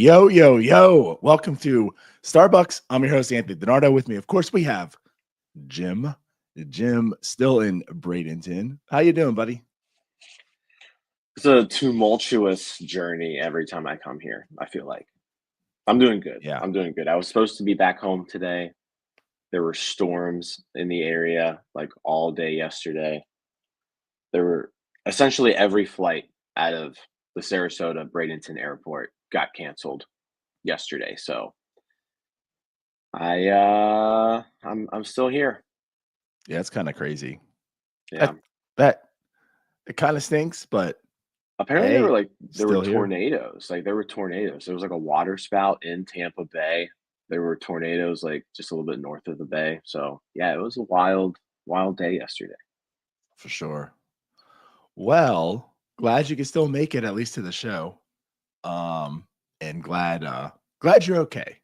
Yo, yo, yo. Welcome to Starbucks. I'm your host, Anthony DiNardo. With me, of course, we have Jim. Jim still in Bradenton. How you doing, buddy? It's a tumultuous journey every time I come here, I feel like. I'm doing good. Yeah, I'm doing good. I was supposed to be back home today. There were storms in the area like all day yesterday. There were essentially every flight out of the Sarasota Bradenton airport got canceled yesterday. So I'm still here. yeah, it's kind of crazy. Yeah. That that it kind of stinks, but Apparently hey, there were still here tornadoes. Like there were tornadoes. There was like a water spout in Tampa Bay. There were tornadoes like just a little bit north of the bay. So yeah, it was a wild day yesterday. for sure. Well, glad you can still make it at least to the show. Um, and glad you're okay.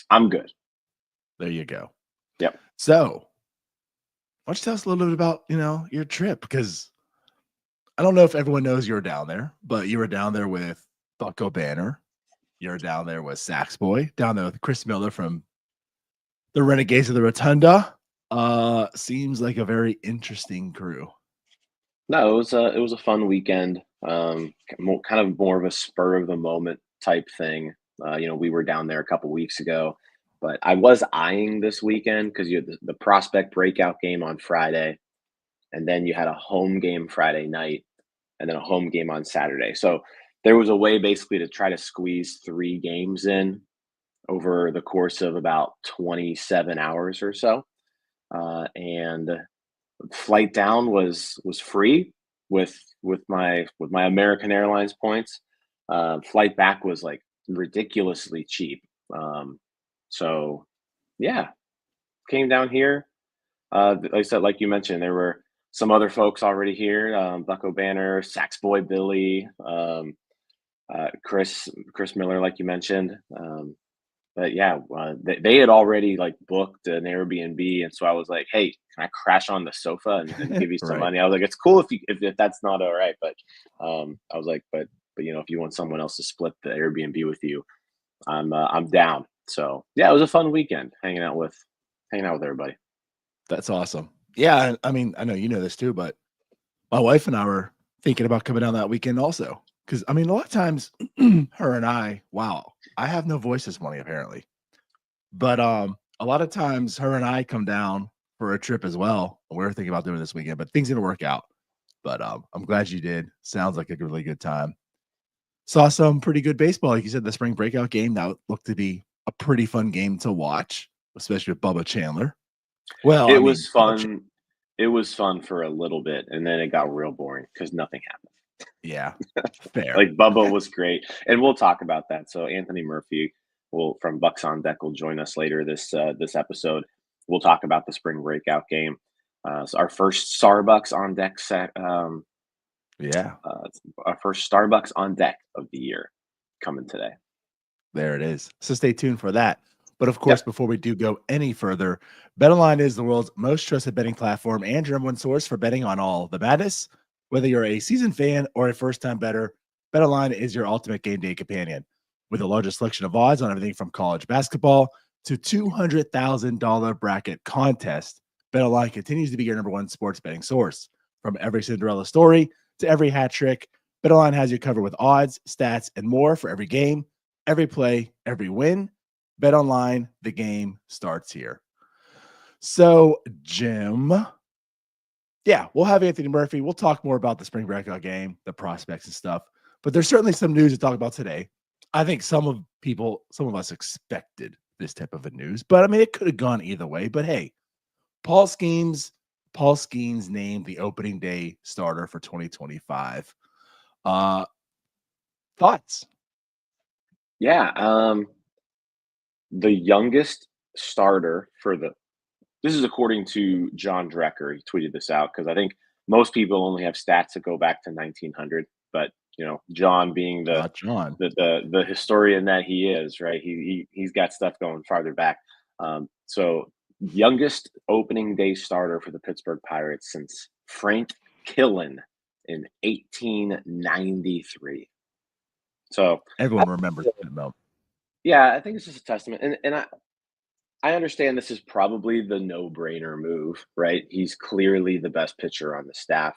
I'm good. There you go. Yep. So, why don't you tell us a little bit about your trip? Because I don't know if everyone knows you were down there, but you were down there with Bucko Banner. You're down there with Sax Boy, down there with Chris Miller from the Renegades of the Rotunda. Seems like a very interesting crew. No, it was a fun weekend. Kind of more of a spur of the moment type thing. We were down there a couple weeks ago, but I was eyeing this weekend because you had the prospect breakout game on Friday, and then you had a home game Friday night, and then a home game on Saturday. So there was a way basically to try to squeeze 3 games in over the course of about 27 hours or so. And flight down was free with my American Airlines points. Flight back was like ridiculously cheap. So yeah, came down here. Like I said, like you mentioned, there were some other folks already here. Bucko Banner, Sax Boy Billy, Chris Miller, like you mentioned. But yeah, they had already like booked an Airbnb, and so I was like, "Hey, can I crash on the sofa and give you some Right. money?" I was like, "It's cool if that's not all right," but I was like, "But if you want someone else to split the Airbnb with you, I'm down." So yeah, it was a fun weekend hanging out with everybody. That's awesome. Yeah, I mean, I know you know this too, but my wife and I were thinking about coming down that weekend also. Because I mean, a lot of times her and I, wow, I have no voice this morning apparently. But a lot of times her and I come down for a trip as well. We're thinking about doing this weekend, but things didn't work out. But I'm glad you did. Sounds like a really good time. Saw some pretty good baseball. Like you said, the spring breakout game that looked to be a pretty fun game to watch, especially with Bubba Chandler. Well, It I was mean, fun. It was fun for a little bit, and then it got real boring because nothing happened. Yeah, fair. Like Bubba was great, and we'll talk about that. So Anthony Murphy will from Bucks on Deck will join us later this episode. We'll talk about the spring breakout game. So our first Starbucks on deck set. Yeah, Our first Starbucks on deck of the year coming today. there it is. So stay tuned for that. But of course, Yep. before we do go any further, BetOnline is the world's most trusted betting platform and your number one source for betting on all the madness. Whether you're a seasoned fan or a first-time bettor, BetOnline is your ultimate game day companion. With the largest selection of odds on everything from college basketball to $200,000 bracket contest, BetOnline continues to be your number one sports betting source. From every Cinderella story to every hat trick, BetOnline has you covered with odds, stats, and more for every game, every play, every win. Bet online, the game starts here. So, Jim, yeah, we'll have Anthony Murphy. We'll talk more about the spring breakout game, the prospects and stuff. But there's certainly some news to talk about today. I think some of us expected this type of a news, but I mean, it could have gone either way. But hey, Paul Skenes, Paul Skenes named the opening day starter for 2025. Uh, Thoughts? Yeah. The youngest starter for the this is according to John Drecker. He tweeted this out because I think most people only have stats that go back to 1900. But John being the Not John. the the, the historian that he is, right? He's got stuff going farther back. So youngest opening day starter for the Pittsburgh Pirates since Frank Killen in 1893. So I, Everyone remembers that moment. yeah, I think it's just a testament, and I understand this is probably the no-brainer move, right? He's clearly the best pitcher on the staff.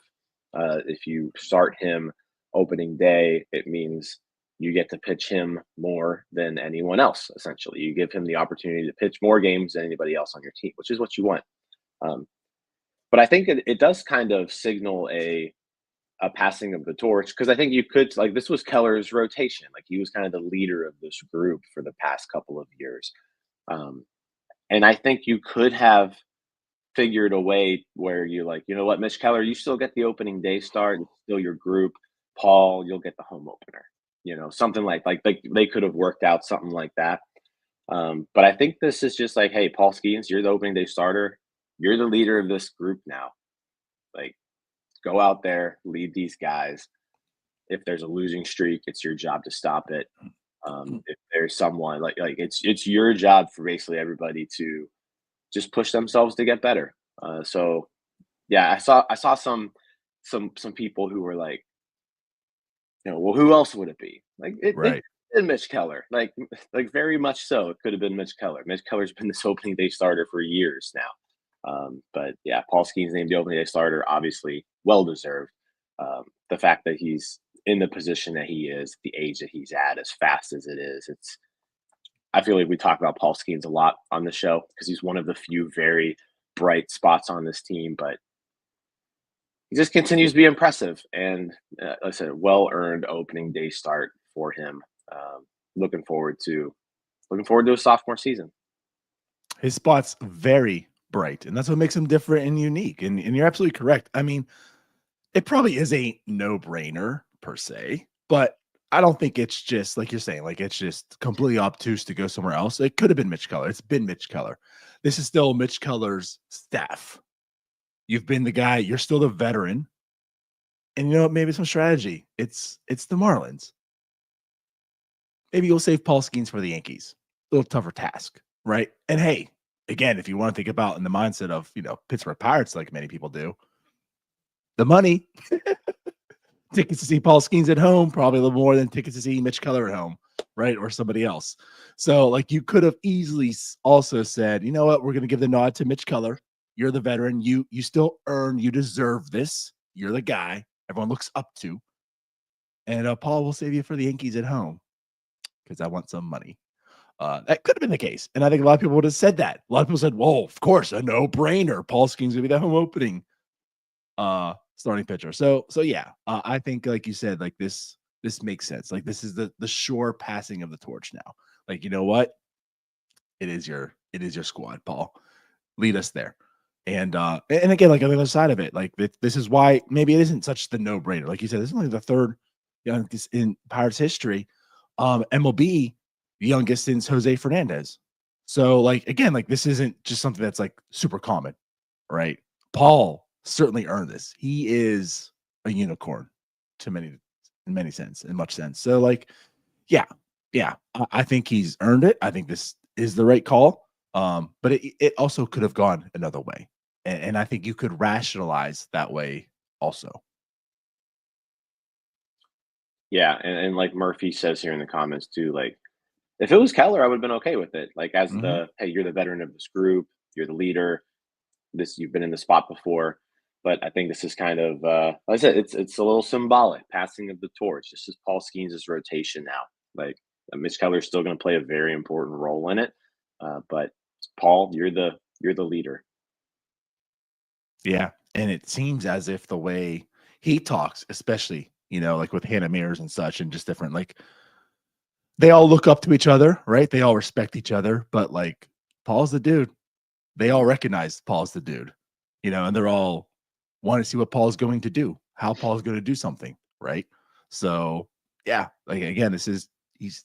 If you start him opening day, it means you get to pitch him more than anyone else, essentially. You give him the opportunity to pitch more games than anybody else on your team, which is what you want. Um, but I think it does kind of signal a passing of the torch because I think you could like this was Keller's rotation. Like he was kind of the leader of this group for the past couple of years. Um, and I think you could have figured a way where you're like, you know what, Mitch Keller, you still get the opening day start, it's still your group. Paul, you'll get the home opener. You know, something like they could have worked out something like that. But I think this is just like, hey, Paul Skenes, you're the opening day starter. You're the leader of this group now. Like, go out there, lead these guys. If there's a losing streak, it's your job to stop it. If there's someone like it's your job for basically everybody to just push themselves to get better. So yeah, I saw some people who were like, you know, well, who else would it be? Like it Right. been Mitch Keller, like very much so. It could have been Mitch Keller. Mitch Keller's been this opening day starter for years now. But yeah, Paul Skeens named the opening day starter, obviously well deserved. The fact that he's in the position that he is, the age that he's at, as fast as it is, it's. I feel like we talk about Paul Skeens a lot on the show because he's one of the few very bright spots on this team, but he just continues to be impressive. And like I said, well earned opening day start for him. Um, looking forward to a sophomore season. His spot's very bright, and that's what makes him different and unique. And you're absolutely correct. I mean, it probably is a no-brainer per se, but I don't think it's just like you're saying, like it's just completely obtuse to go somewhere else. It could have been Mitch Keller. It's been Mitch Keller. This is still Mitch Keller's staff. You've been the guy, you're still the veteran. And you know what? Maybe some strategy. It's the Marlins. Maybe you'll save Paul Skeens for the Yankees. A little tougher task, right? And hey, again, if you want to think about in the mindset of Pittsburgh Pirates, like many people do, the money tickets to see Paul Skeens at home, probably a little more than tickets to see Mitch Keller at home, right? Or somebody else. So, like, you could have easily also said, you know what, we're going to give the nod to Mitch Keller. You're the veteran. You still earn, you deserve this. You're the guy everyone looks up to. And Paul will save you for the Yankees at home because I want some money. That could have been the case. And I think a lot of people would have said that. A lot of people said, well, of course, a no-brainer. Paul Skeens going to be the home opening starting pitcher. So yeah, I think like you said, like this makes sense. Like this is the sure passing of the torch now. Like, you know what? It is your squad, Paul. Lead us there. And again, like on the other side of it, like this is why maybe it isn't such the no-brainer. Like you said, this is only the third youngest in Pirates history. MLB, the youngest since Jose Fernandez. So like again, like this isn't just something that's like super common, right? Paul certainly earned this. He is a unicorn to many in many sense, in much sense. So like, yeah, yeah, I think he's earned it. I think this is the right call. But it also could have gone another way. And I think you could rationalize that way also. Yeah, and like Murphy says here in the comments too, like if it was Keller, I would have been okay with it. Like as Mhm. the hey, you're the veteran of this group, you're the leader. This you've been in the spot before, but I think this is kind of like I said, it's a little symbolic, passing of the torch. This is Paul Skeens' rotation now. Like Mitch Keller is still going to play a very important role in it, but Paul, you're the leader. Yeah. And it seems as if the way he talks, especially, like with Hannah Mears and such, and just different, like they all look up to each other, right? They all respect each other, but like Paul's the dude. They all recognize Paul's the dude, and they're all want to see what Paul's going to do, how Paul's going to do something, right? So, yeah, like again, this is he's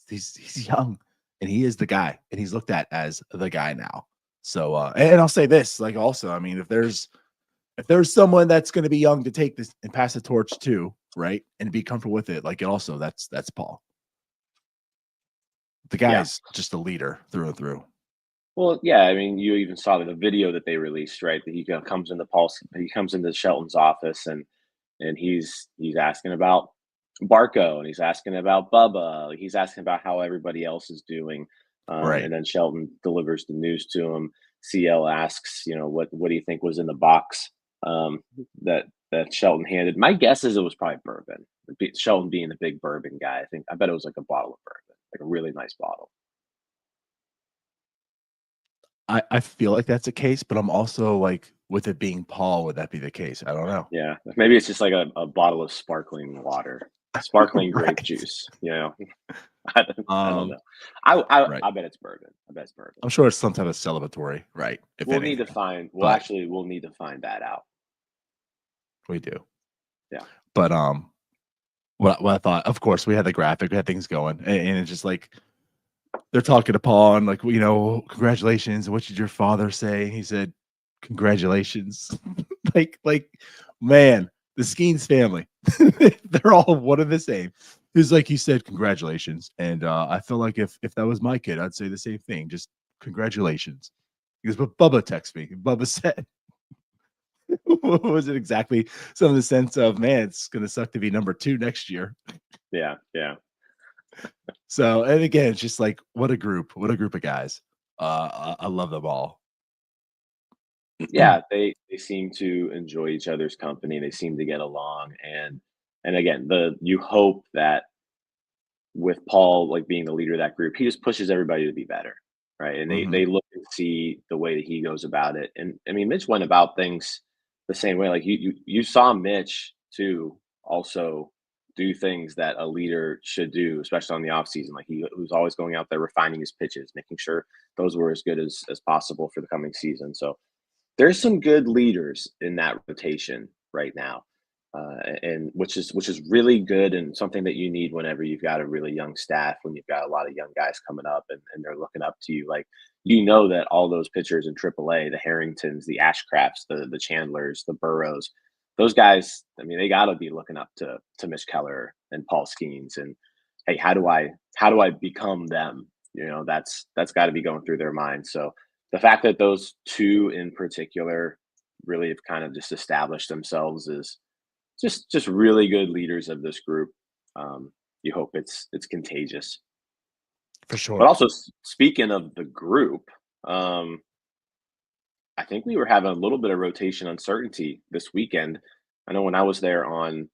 young and he is the guy and he's looked at as the guy now. So, and I'll say this, like also, I mean, if there's someone that's going to be young to take this and pass the torch to, right, and be comfortable with it, like it also that's Paul. The Yeah. guy's just a leader through and through. Well, yeah. I mean, you even saw the video that they released, right? That he comes into Shelton's office and he's asking about Barco, and he's asking about Bubba. Like, he's asking about how everybody else is doing. Right. And then Shelton delivers the news to him. CL asks, what do you think was in the box that Shelton handed? My guess is it was probably bourbon. Shelton being a big bourbon guy, I bet it was like a bottle of bourbon, like a really nice bottle. I feel like that's the case, but I'm also like, with it being Paul, would that be the case? I don't know. Yeah, maybe it's just like a bottle of sparkling water, sparkling grape Right. juice. I don't Um, know. I, I right. I bet it's bourbon. I bet it's bourbon. I'm sure it's some type of celebratory, right? If We'll need to anything, find. but We'll need to find that out. we do. Yeah. But what I thought, of course, we had the graphic, we had things going, and it's just like they're talking to Paul and like, congratulations. What did your father say? He said, congratulations. like, man, the Skenes family, they're all one and the same. He's like, he said, congratulations. And I feel like if that was my kid, I'd say the same thing. Just congratulations. Because but Bubba texted me. Bubba said, what was it exactly? Some of the sense of, man, it's gonna suck to be number 2 next year. Yeah. Yeah. So, and again, it's just like, what a group of guys. I love them all. Yeah. They seem to enjoy each other's company. They seem to get along, and again, you hope that with Paul like being the leader of that group, he just pushes everybody to be better, right? And Mhm. they look and see the way that he goes about it. And I mean, Mitch went about things the same way. Like you saw Mitch too also do things that a leader should do, especially on the off season. Like he was always going out there refining his pitches, making sure those were as good as possible for the coming season. So there's some good leaders in that rotation right now, and which is really good and something that you need whenever you've got a really young staff, when you've got a lot of young guys coming up and they're looking up to you. Like that all those pitchers in AAA, the Harringtons, the Ashcrafts, the Chandlers, the Burrows, those guys. I mean, they got to be looking up to Mitch Keller and Paul Skenes, and hey, how do I become them? That's got to be going through their minds. So the fact that those two in particular really have kind of just established themselves as just really good leaders of this group. You hope it's contagious. For But sure. also speaking of the group, um, I think we were having a little bit of rotation uncertainty this weekend. I know when I was there on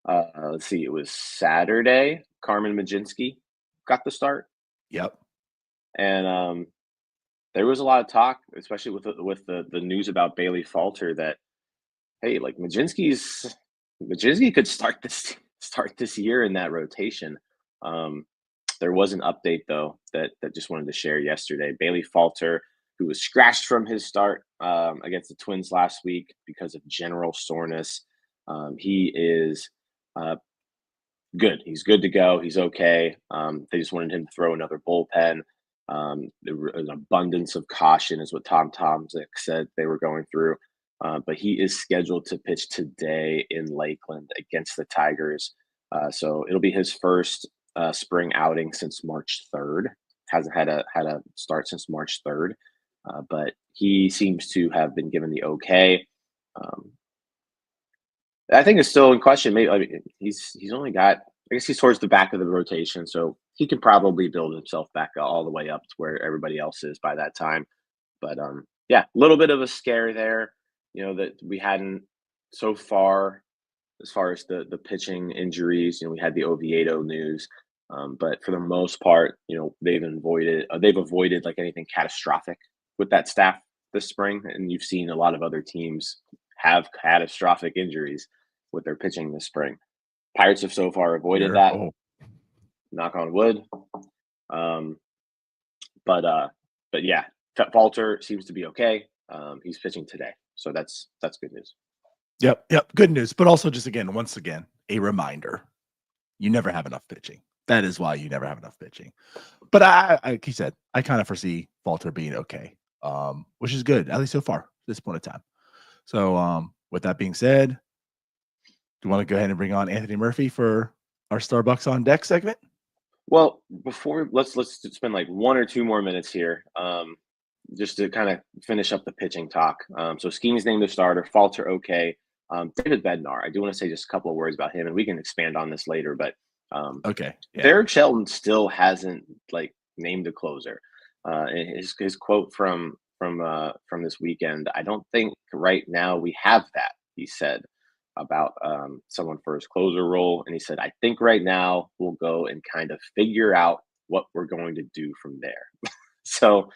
let's see, it was Saturday. Carmen Majinski got the start, Yep. and there was a lot of talk, especially with the news about Bailey Falter, that hey, like Majinski could start this year in that rotation. Um, there was an update though that just wanted to share yesterday. Bailey Falter, who was scratched from his start against the Twins last week because of general soreness, he is uh, good. He's good to go. He's okay. They just wanted him to throw another bullpen. There was an abundance of caution, is what Tom Tomzik said they were going through. But he is scheduled to pitch today in Lakeland against the Tigers. So it'll be his first spring outing since March 3rd. Hasn't had a start since March 3rd, but he seems to have been given the okay. Um, I think it's still in question. Maybe, I mean, he's only got. I guess he's towards the back of the rotation, so he can probably build himself back all the way up to where everybody else is by that time. But yeah, a little bit of a scare there. That we hadn't so far as far as the pitching injuries. We had the Oviedo news, but for the most part, they've avoided like anything catastrophic with that staff this spring, and you've seen a lot of other teams have catastrophic injuries with their pitching this spring. Pirates have so far avoided Here. that. Oh, Knock on wood. Um, but yeah, Falter seems to be okay. He's pitching today, so that's good news. yep, yep. Good news, but also just once again, a reminder: you never have enough pitching. That is why you never have enough pitching. But like you said, I kind of foresee Falter being okay, which is good, at least so far at this point in time. So, with that being said, do you want to go ahead and bring on Anthony Murphy for our Starbucks on deck segment? Well, before let's spend like 1 or 2 more minutes here, just to kind of finish up the pitching talk. So Skenes named the starter, Falter okay. David Bednar, I do want to say just a couple of words about him, and we can expand on this later. But Okay. Yeah. Derek Shelton still hasn't named a closer. His quote from this weekend, I don't think right now we have that. He said about someone for his closer role, and he said, I think right now we'll go and kind of figure out what we're going to do from there. So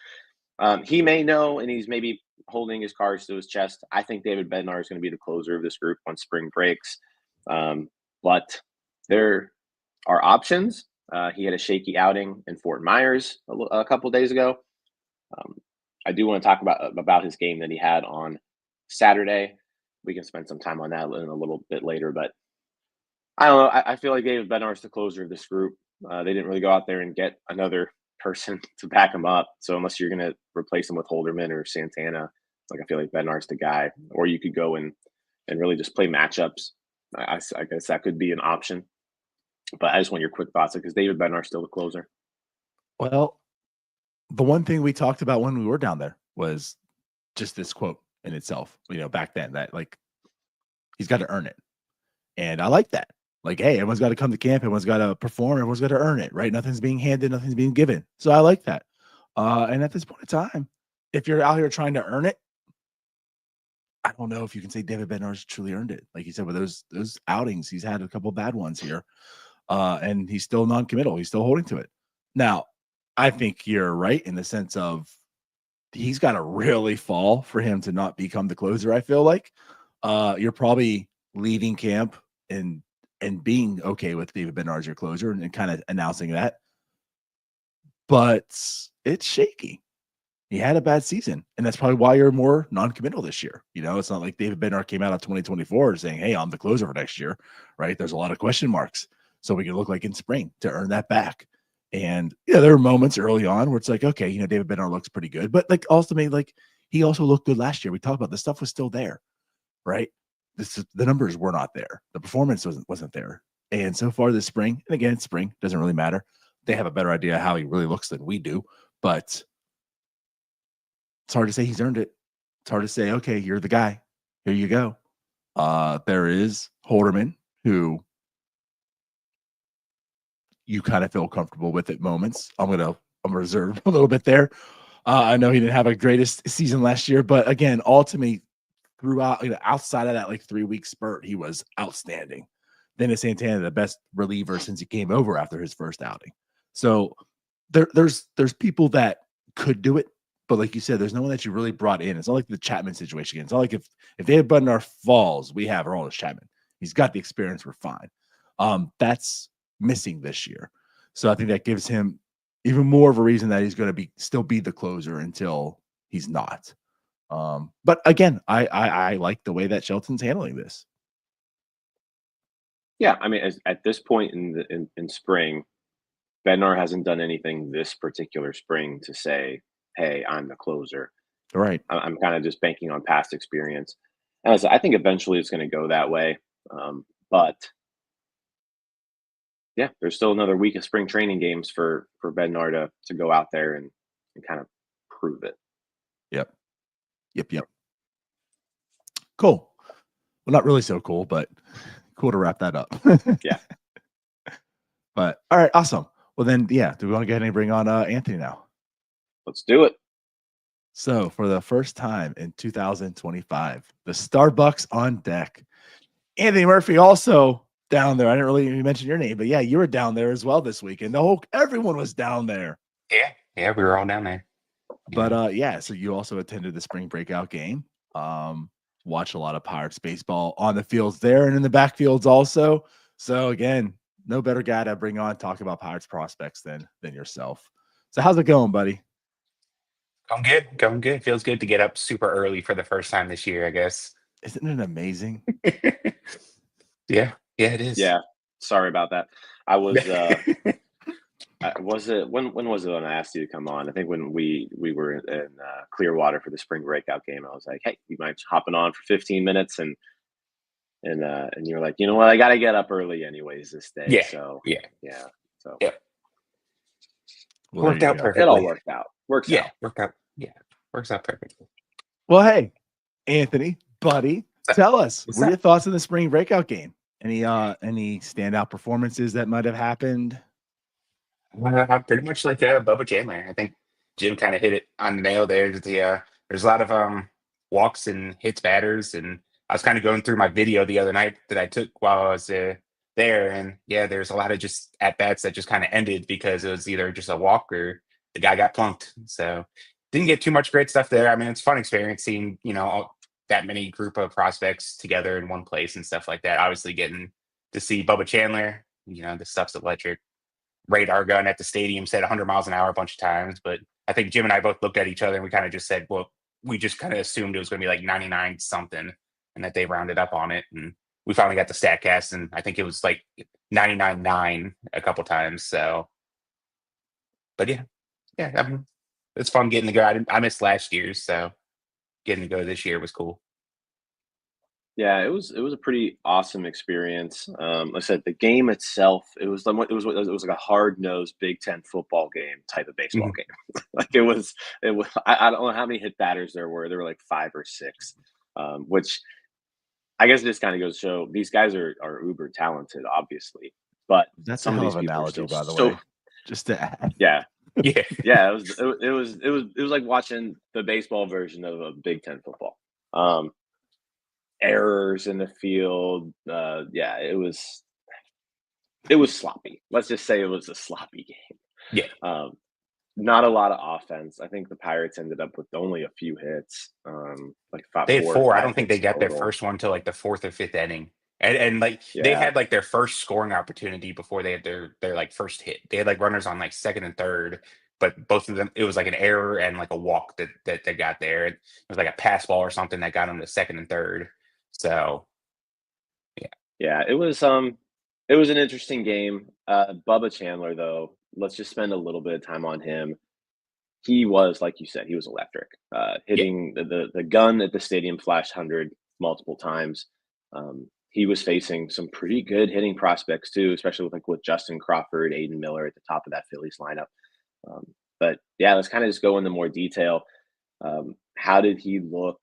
he may know, and he's maybe holding his cards to his chest. I think David Bednar is going to be the closer of this group once spring breaks. But there are options. He had a shaky outing in Fort Myers a couple days ago. I do want to talk about his game that he had on Saturday. We can spend some time on that in a little bit later, but I don't know. I feel like David Bednar is the closer of this group. They didn't really go out there and get another person to back him up. So unless you're going to replace him with Holderman or Santana, I feel like Bednar's the guy. Or you could go and really just play matchups. I guess that could be an option. But I just want your quick thoughts because David Bednar still the closer. Well, the one thing we talked about when we were down there was just this quote in itself. Back then that he's got to earn it, and I like that. Hey, everyone's got to come to camp. Everyone's got to perform. Everyone's got to earn it, right? Nothing's being handed. Nothing's being given. So I like that. And at this point in time, if you're out here trying to earn it, I don't know if you can say David Bednar's truly earned it. Like you said, with those outings, he's had a couple bad ones here. And he's still non-committal. He's still holding to it. Now, I think you're right in the sense of he's got to really fall for him to not become the closer. I feel like you're probably leaving camp and being okay with David Bednar as your closer and kind of announcing that. But it's shaky. He had a bad season, and that's probably why you're more non-committal this year. It's not like David Bednar came out of 2024 saying, hey, I'm the closer for next year, right? There's a lot of question marks. So we can look like in spring to earn that back. And there were moments early on where it's okay, David Bednar looks pretty good, but ultimately, he also looked good last year. We talked about the stuff was still there, right? The numbers were not there. The performance wasn't there. And so far this spring, and again, spring doesn't really matter. They have a better idea how he really looks than we do, but it's hard to say he's earned it. It's hard to say, okay, you're the guy. Here you go. There is Holderman, who you kind of feel comfortable with at moments. I'm reserved a little bit there. I know he didn't have a greatest season last year, but again, ultimately throughout, outside of that 3-week spurt, he was outstanding. Dennis Santana, the best reliever since he came over after his first outing. So there's people that could do it, but like you said, there's no one that you really brought in. It's not like the Chapman situation. It's not like if David Bednar falls, we have Aroldis Chapman. He's got the experience. We're fine. That's missing this year. So I think that gives him even more of a reason that he's going to still be the closer until he's not. But again, I like the way that Shelton's handling this. Yeah, at this point in spring, Bednar hasn't done anything this particular spring to say, "Hey, I'm the closer." Right. I'm kind of just banking on past experience, and I think eventually it's going to go that way. But yeah, there's still another week of spring training games for Bednar to go out there and kind of prove it. Yep. Cool. Well, not really so cool, but cool to wrap that up. Yeah. But all right, awesome. Well then, yeah, do we want to go ahead and bring on Anthony now? Let's do it. So for the first time in 2025, the Starbucks on deck. Anthony Murphy also down there. I didn't really mention your name, but yeah, you were down there as well this weekend. Everyone was down there. Yeah, we were all down there. But yeah, so you also attended the spring breakout game. Watched a lot of Pirates baseball on the fields there and in the backfields also. So again, no better guy to bring on talk about Pirates prospects than yourself. So how's it going, buddy? Going good. Feels good to get up super early for the first time this year, I guess. Isn't it amazing? Yeah, it is. Yeah, sorry about that. I was was it when was it when I asked you to come on? I think when we were in Clearwater for the spring breakout game. I was like, hey, you mind hopping on for 15 minutes and you're like, you know what, I got to get up early anyways this day. Yeah. So so yeah. Well, Worked out perfectly. it all worked out. Worked out perfectly. Well, hey, Anthony, buddy, Tell us, What's what are your up? thoughts on the spring breakout game? Any standout performances that might have happened? Pretty much like Bubba Chandler. I think Jim kind of hit it on the nail there. There's a lot of walks and hits batters, and I was kind of going through my video the other night that I took while I was there, and yeah, there's a lot of just at bats that just kind of ended because it was either just a walk or the guy got plunked. So didn't get too much great stuff there. I mean, it's a fun experience seeing that many group of prospects together in one place and stuff like that. Obviously, getting to see Bubba Chandler, this stuff's electric. Radar gun at the stadium said 100 miles an hour a bunch of times, but I think Jim and I both looked at each other and we kind of just said, well, we just kind of assumed it was going to be like 99 something and that they rounded up on it. And we finally got the stat cast, and I think it was like 99.9 a couple times. So, but yeah, I mean, it's fun getting to go. I missed last year's, so getting to go this year was cool. Yeah, it was a pretty awesome experience. Like I said, the game itself, it was like a hard nosed Big Ten football game type of baseball Mhm. game. Like it was. I don't know how many hit batters there were. There were like 5 or 6, which I guess just kind of goes to show these guys are uber talented, obviously, but That's a some of hell these of an people are analogy, still by the so way. Just to add. yeah. Yeah. Yeah, it was like watching the baseball version of a Big Ten football. Um, Errors in the field. Yeah, it was sloppy. Let's just say it was a sloppy game. Yeah. Not a lot of offense. I think the Pirates ended up with only a few hits, like They had four or 4. I five don't think they hits got their total. first one till like the 4th or 5th inning. And like they Yeah, had like their first scoring opportunity before they had their like first hit. They had like runners on like second and third, but both of them it was like an error and like a walk that they got there. It was like a pass ball or something that got them to second and third. So yeah. yeah. It was an interesting game. Bubba Chandler, though, let's just spend a little bit of time on him. He was, like you said, he was electric. Yeah. Hitting the gun at the stadium flash 100 multiple times. He was facing some pretty good hitting prospects too, especially with Justin Crawford, Aiden Miller at the top of that Phillies lineup. Um, but yeah, let's kind of just go into more detail. How did he look?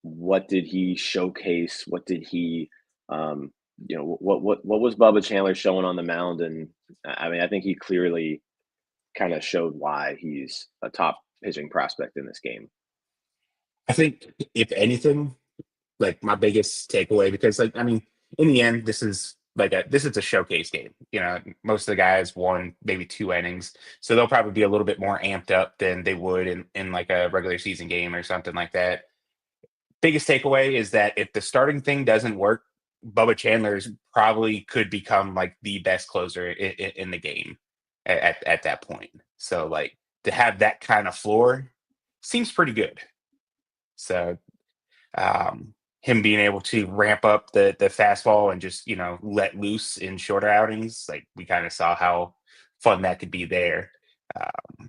What did he showcase? What did he, um, what was Bubba Chandler showing on the mound? And I mean, I think he clearly kind of showed why he's a top pitching prospect in this game. I think if anything, like my biggest takeaway, because like I mean, in the end, this is a showcase game. Most of the guys won maybe 2 innings, so they'll probably be a little bit more amped up than they would in like a regular season game or something like that. Biggest takeaway is that if the starting thing doesn't work, Bubba Chandler's probably could become like the best closer in the game at that point. So like to have that kind of floor seems pretty good. So him being able to ramp up the fastball and just let loose in shorter outings, like we kind of saw how fun that could be there. Um,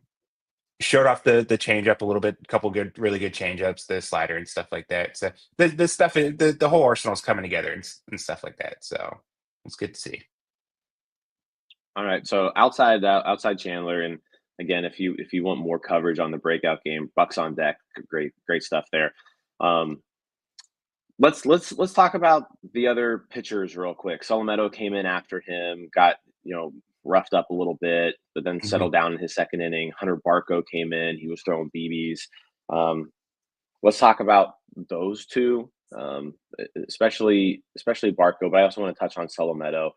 Showed off the changeup a little bit, a couple really good changeups, the slider and stuff like that. So the stuff, the whole arsenal's coming together and stuff like that. So it's good to see. All right, so outside Chandler, and again, if you want more coverage on the breakout game, Bucks on deck. Great stuff there. Um, let's talk about the other pitchers real quick. Solometo came in after him, got roughed up a little bit, but then Mhm. settled down in his second inning. Hunter Barco came in; he was throwing BBs. Um, let's talk about those two, especially Barco. But I also want to touch on Solometo.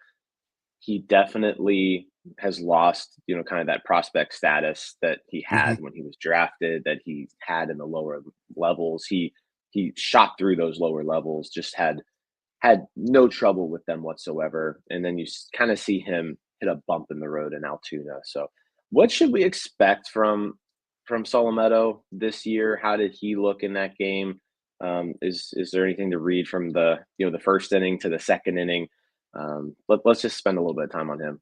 He definitely has lost, kind of that prospect status that he Mhm. had when he was drafted, that he had in the lower levels. He shot through those lower levels, just had no trouble with them whatsoever. And then you kind of see him hit a bump in the road in Altoona. So, what should we expect from Solometo this year? How did he look in that game? Is there anything to read from the first inning to the second inning? Let's just spend a little bit of time on him.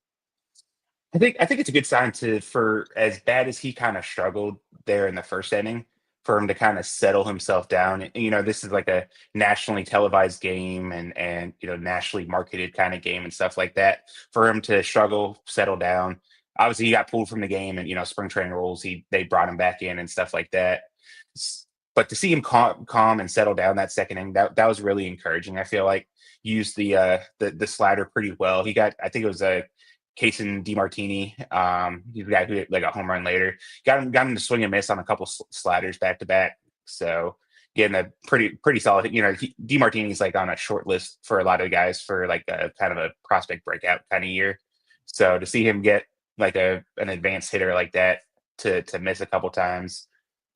I think it's a good sign for as bad as he kind of struggled there in the first inning, for him to kind of settle himself down. This is like a nationally televised game and nationally marketed kind of game and stuff like that. For him to struggle, settle down. Obviously, he got pulled from the game, and spring training rules. They brought him back in and stuff like that. But to see him calm and settle down that second inning, that was really encouraging. I feel like he used the slider pretty well. He got, I think it was a Cason DiMartini. He's the guy who hit like a home run later. Got him to swing and miss on a couple sliders back to back. So getting a pretty solid. DiMartini's like on a short list for a lot of guys for like a kind of a prospect breakout kind of year. So to see him get like an advanced hitter like that to miss a couple times.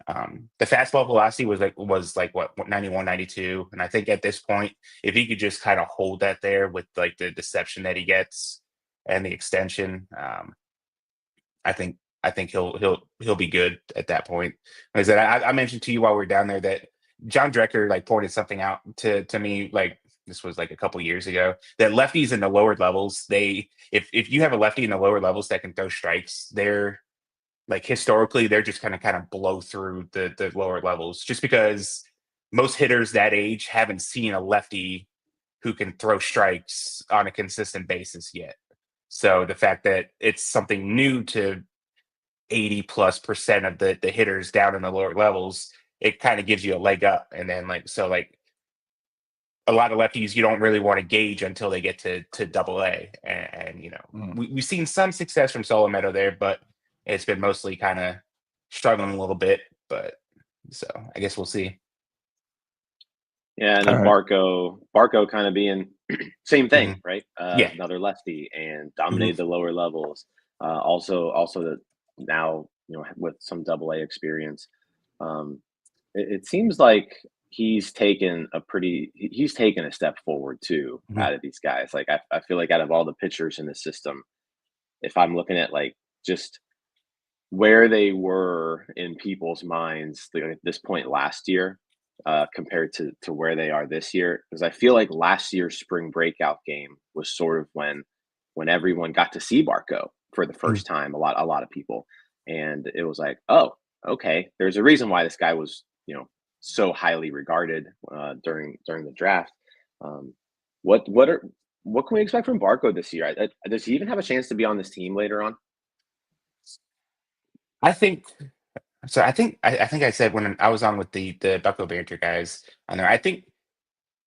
The fastball velocity was like what 91, 92. And I think at this point, if he could just kind of hold that there with like the deception that he gets and the extension, I think he'll be good at that point. Like I said, I mentioned to you while we were down there that John Drecker like pointed something out to me, like this was like a couple years ago, that lefties in the lower levels, if you have a lefty in the lower levels that can throw strikes, they're like historically they're just kind of blow through the lower levels, just because most hitters that age haven't seen a lefty who can throw strikes on a consistent basis yet. So the fact that it's something new to 80+% of the hitters down in the lower levels, it kind of gives you a leg up. And then like a lot of lefties you don't really want to gauge until they get to double A. And we've seen some success from Solometo there, but it's been mostly kind of struggling a little bit. But so I guess we'll see. Yeah, and then Barco kind of being same thing, right? Yeah. Another lefty and dominated the lower levels. Also that now, with some double A experience, it seems like he's taken a step forward too out of these guys. Like I feel like out of all the pitchers in the system, if I'm looking at like just where they were in people's minds at this point last year, compared to where they are this year, because I feel like last year's spring breakout game was sort of when everyone got to see Barco for the first time, a lot of people, and it was like, oh, okay, there's a reason why this guy was so highly regarded during the draft. What can we expect from Barco this year? Does he even have a chance to be on this team later on? I think I said when I was on with the Bucko Banter guys on there, I think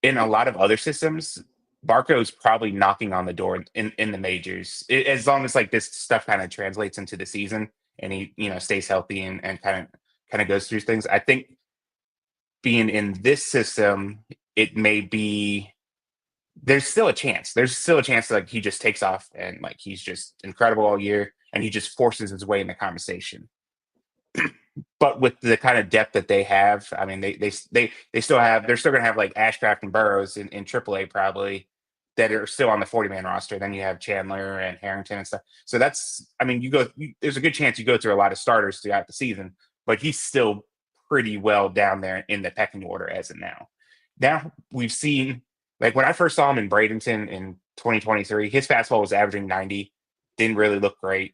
in a lot of other systems, Barco's probably knocking on the door in the majors, as long as like this stuff kind of translates into the season and he stays healthy and kind of goes through things. I think being in this system, it may be there's still a chance that like he just takes off and like he's just incredible all year and he just forces his way in the conversation. But with the kind of depth that they have, I mean, they're still going to have like Ashcraft and Burrows in AAA probably that are still on the 40-man roster. Then you have Chandler and Harrington and stuff. So there's a good chance you go through a lot of starters throughout the season, but he's still pretty well down there in the pecking order as of now. Now we've seen, like when I first saw him in Bradenton in 2023, his fastball was averaging 90, didn't really look great.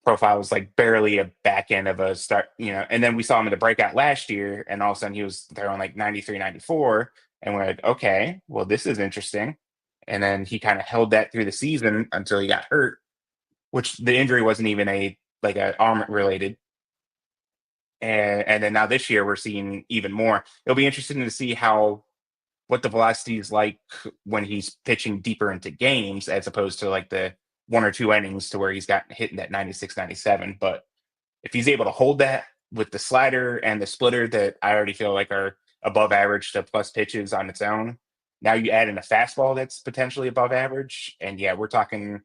Profile was like barely a back end of a start, and then we saw him in the breakout last year and all of a sudden he was throwing like 93, 94. And we're like, okay, well, this is interesting. And then he kind of held that through the season until he got hurt, which the injury wasn't even a arm related. And then now this year we're seeing even more. It'll be interesting to see what the velocity is like when he's pitching deeper into games, as opposed to like the 1 or 2 innings to where he's got hitting that 96, 97. But if he's able to hold that with the slider and the splitter that I already feel like are above average to plus pitches on its own, now you add in a fastball that's potentially above average. And yeah, we're talking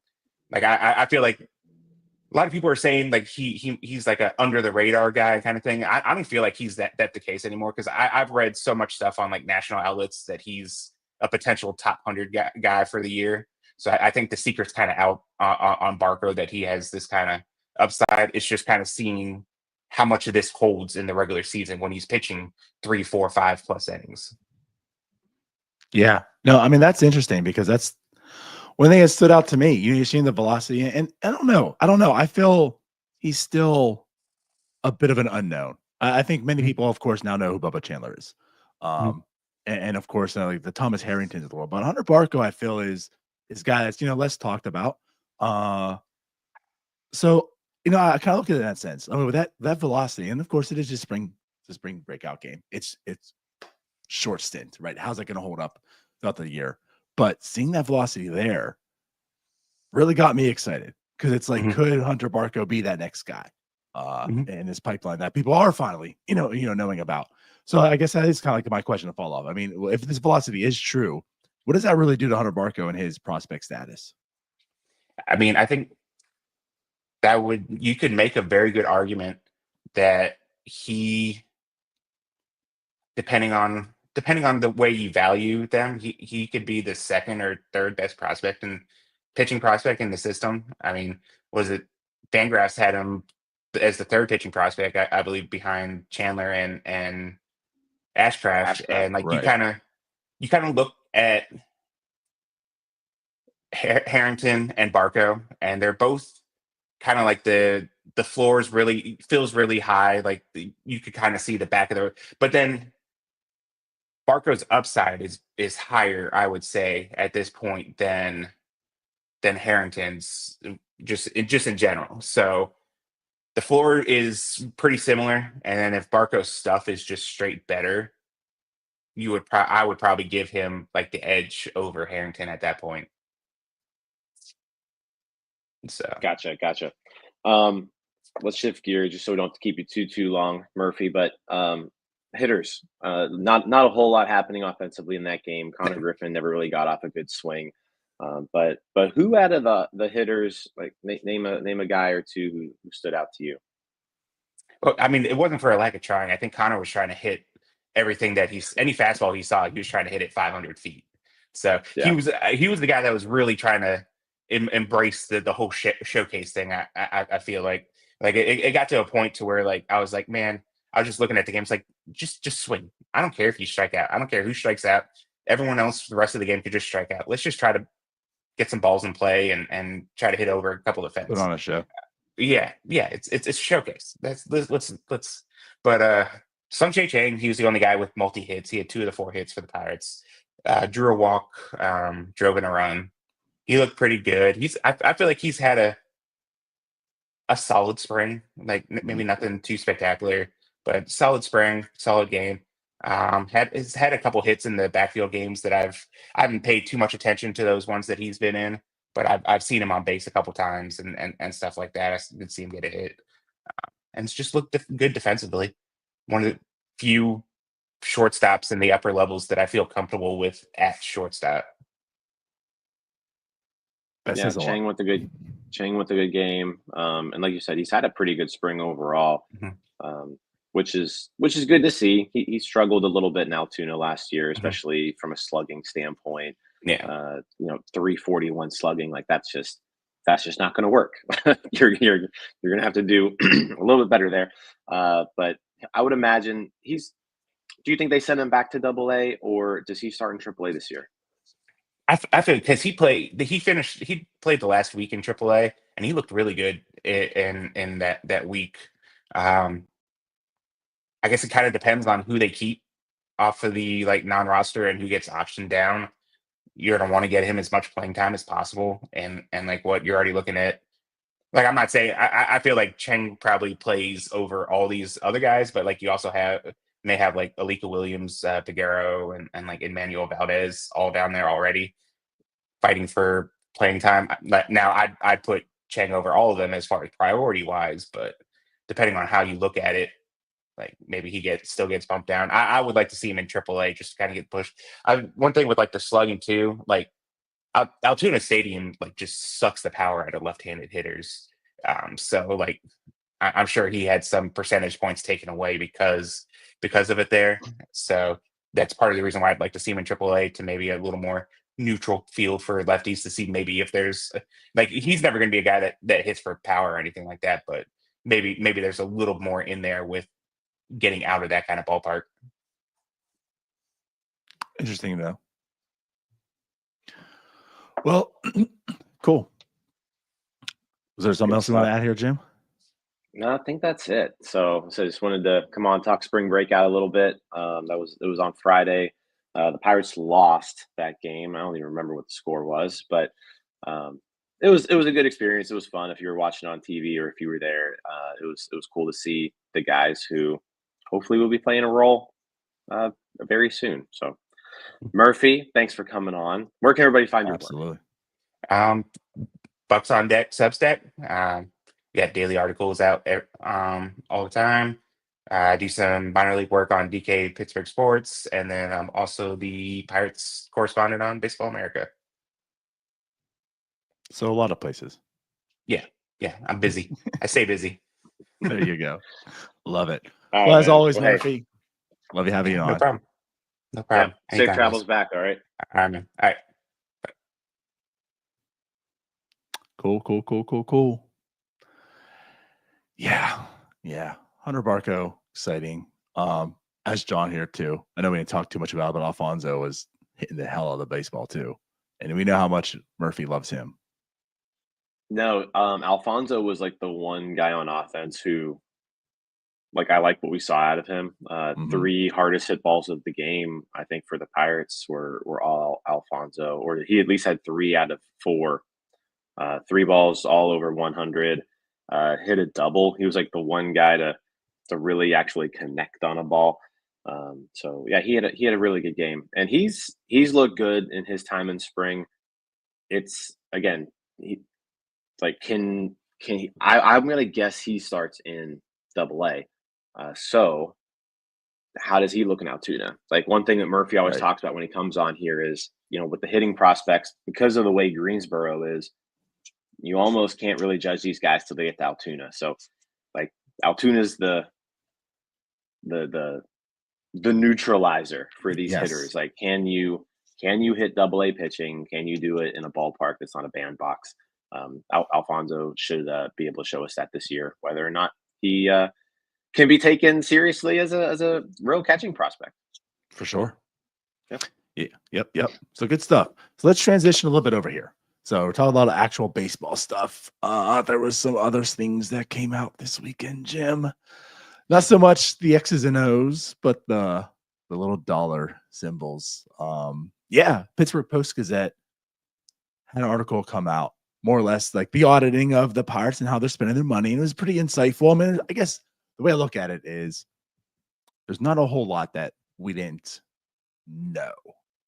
like, I feel like a lot of people are saying like he's like a under the radar guy kind of thing. I don't feel like he's that the case anymore, because I've read so much stuff on like national outlets that he's a potential top 100 guy for the year. So I think the secret's kind of out on Barco, that he has this kind of upside. It's just kind of seeing how much of this holds in the regular season when he's pitching 3, 4, 5+ innings. Yeah, no, I mean, that's interesting, because that's one thing that stood out to me. You've seen the velocity, and I don't know. I feel he's still a bit of an unknown. I think many people, of course, now know who Bubba Chandler is. And of course, like the Thomas Harringtons of the world. But Hunter Barco, I feel, is guy that's less talked about. So I kind of look at it in that sense. I mean, with that velocity, and of course, it is just spring It's a spring breakout game. It's short stint, right? How's that going to hold up throughout the year? But seeing that velocity there really got me excited because it's like, could Hunter Barco be that next guy in this pipeline that people are finally, knowing about? So I guess that is kind of like my question to follow up. I mean, if this velocity is true, what does that really do to Hunter Barco and his prospect status? I mean, I think you could make a very good argument that he, depending on the way you value them, he could be the second or third best prospect and pitching prospect in the system. I mean, was it Fangraphs had him as the third pitching prospect, I believe, behind Chandler and Ashcraft. And like right. you kind of look at Harrington and Barco, and they're both kind of like the floors really feels really high. Like you could kind of see the back of the, but then Barco's upside is higher, I would say, at this point than Harrington's, just in general. So the floor is pretty similar, and then if Barco's stuff is just straight better, I would probably give him like the edge over Harrington at that point. So Gotcha. Let's shift gears just so we don't have to keep you too long, Murphy. But hitters, not a whole lot happening offensively in that game. Connor Griffin never really got off a good swing. But who out of the hitters, like name a guy or two who stood out to you? well, I mean, it wasn't for a lack of trying. I think Connor was trying to hit everything that any fastball he saw, he was trying to hit it 500 feet. So Yeah. he was the guy that was really trying to embrace the whole showcase thing. I feel like it got to a point to where like I was like, man, I was just looking at the game. It's like just swing. I don't care if you strike out. I don't care who strikes out. Everyone else, the rest of the game could just strike out. Let's just try to get some balls in play and try to hit over a couple of fences. Put on a show. Yeah, it's a showcase. Let's. But Sung Chae Chang, he was the only guy with multi hits. He had 2 of the 4 hits for the Pirates. Drew a walk, drove in a run. He looked pretty good. I feel like he's had a solid spring, like maybe nothing too spectacular, but solid spring, solid game. Has had a couple hits in the backfield games that I haven't paid too much attention to those ones that he's been in, but I've seen him on base a couple times and stuff like that. I did see him get a hit, and it's just looked good defensively. One of the few shortstops in the upper levels that I feel comfortable with at shortstop. Yeah, Chang with a good game, and like you said, he's had a pretty good spring overall, which is good to see. He struggled a little bit in Altoona last year, especially from a slugging standpoint. Yeah, 341 slugging, like that's just not going to work. you're going to have to do a little bit better there. But I would imagine do you think they send him back to AA, or does he start in AAA this year? I feel because he played the last week in AAA and he looked really good in that week. I guess it kind of depends on who they keep off of the like non-roster and who gets optioned down. You're gonna want to get him as much playing time as possible, and like what you're already looking at. Like I'm not saying I feel like Cheng probably plays over all these other guys, but like you also may have like Alika Williams, Figueroa, and like Emmanuel Valdez all down there already fighting for playing time. Now I'd put Cheng over all of them as far as priority wise, but depending on how you look at it, like maybe he still gets bumped down. I would like to see him in AAA just to kind of get pushed. One thing with like the slugging too, like Altoona Stadium like just sucks the power out of left-handed hitters. So like I'm sure he had some percentage points taken away because of it there. So that's part of the reason why I'd like to see him in AAA to maybe a little more neutral field for lefties to see maybe if there's like he's never going to be a guy that hits for power or anything like that, but maybe there's a little more in there with getting out of that kind of ballpark. Interesting though. Well, cool. Was there something else you want to add here, Jim? No, I think that's it. So I just wanted to come on, talk spring breakout a little bit. It was on Friday. The Pirates lost that game. I don't even remember what the score was, but it was a good experience. It was fun if you were watching on TV or if you were there. It was cool to see the guys who hopefully will be playing a role very soon. So, Murphy, thanks for coming on. Where can everybody find your work? Absolutely. Bucks on Deck Substack. We got daily articles out all the time. I do some minor league work on DK Pittsburgh Sports, and then I'm also the Pirates correspondent on Baseball America. So a lot of places. Yeah, I'm busy. I stay busy. There you go. Love it. All right, Well, as man. always, Well, hey, Murphy, love you having you No on. problem. No yeah, problem. safe Anytime, travels guys. back. All right. All right, man. All right. Cool. Yeah. Hunter Barco, exciting. As John here too. I know we didn't talk too much about it, but Alfonso was hitting the hell out of the baseball too. And we know how much Murphy loves him. No, Alfonso was like the one guy on offense who, like, I like what we saw out of him. Mhm. 3 hardest hit balls of the game, I think, for the Pirates were all Alfonso, or he at least had 3 out of 4. 3 balls all over 100. Hit a double. He was like the one guy to really actually connect on a ball. So yeah, he had a really good game, and he's looked good in his time in spring. It's again, like can he? I'm gonna guess he starts in Double A. So how does he look in Altoona? Like, one thing that Murphy always Right. talks about when he comes on here is, with the hitting prospects, because of the way Greensboro is, you almost can't really judge these guys till they get to Altoona. So, like, Altoona's the neutralizer for these Yes. hitters. Like, can you hit Double A pitching? Can you do it in a ballpark that's not a bandbox? Alfonso should be able to show us that this year, whether or not he can be taken seriously as a real catching prospect. For sure. Yep. Yeah. Yep. So good stuff. So let's transition a little bit over here. So we're talking about actual baseball stuff. There was some other things that came out this weekend, Jim. Not so much the X's and O's, but the little dollar symbols. Pittsburgh Post-Gazette had an article come out, more or less like the auditing of the Pirates and how they're spending their money. And it was pretty insightful. I mean, I guess the way I look at it is there's not a whole lot that we didn't know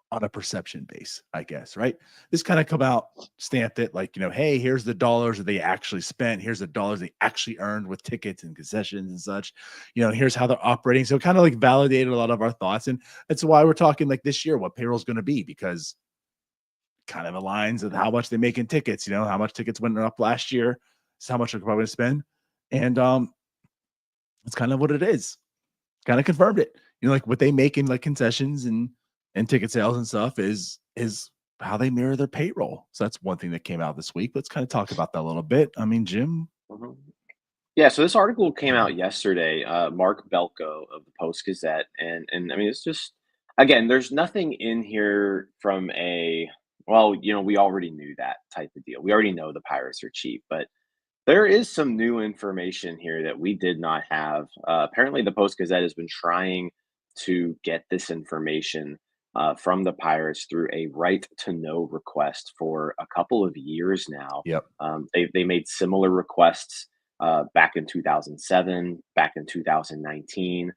on a perception base, I guess, right? This kind of come out, stamped it like, hey, here's the dollars that they actually spent. Here's the dollars they actually earned with tickets and concessions and such. Here's how they're operating. So it kind of like validated a lot of our thoughts. And that's why we're talking like this year, what payroll is going to be, because it kind of aligns with how much they make in tickets, how much tickets went up last year. It's how much they're probably going to spend. And it's kind of what it is. Kind of confirmed it. Like what they make in like concessions and ticket sales and stuff is how they mirror their payroll. So that's one thing that came out this week. Let's kind of talk about that a little bit. I mean, Jim. Mm-hmm. Yeah, so this article came out yesterday. Mark Belko of the Post-Gazette, and I mean, it's just, again, there's nothing in here from we already knew that type of deal. We already know the Pirates are cheap, but there is some new information here that we did not have. Apparently, the Post-Gazette has been trying to get this information from the Pirates through a right to know request for a couple of years now. Yep. They made similar requests back in 2007, back in 2019.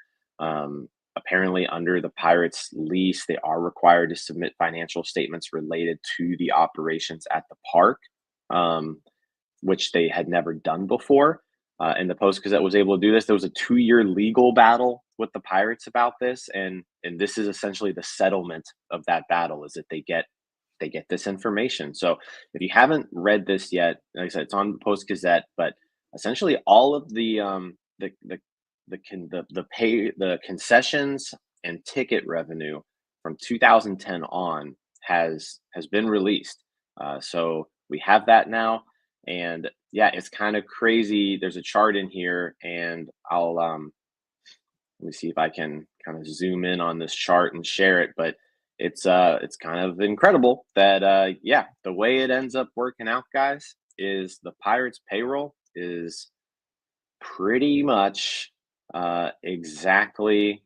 Apparently, under the Pirates lease, they are required to submit financial statements related to the operations at the park, which they had never done before. And the Post-Gazette was able to do this. There was a 2-year legal battle with the Pirates about this, and this is essentially the settlement of that battle, is that they get this information. So if you haven't read this yet, like I said, it's on the Post-Gazette, but essentially all of the concessions and ticket revenue from 2010 on has been released. So we have that now. And yeah, it's kind of crazy. There's a chart in here, and I'll let me see if I can kind of zoom in on this chart and share it. But it's kind of incredible that the way it ends up working out, guys, is the Pirates payroll is pretty much exactly.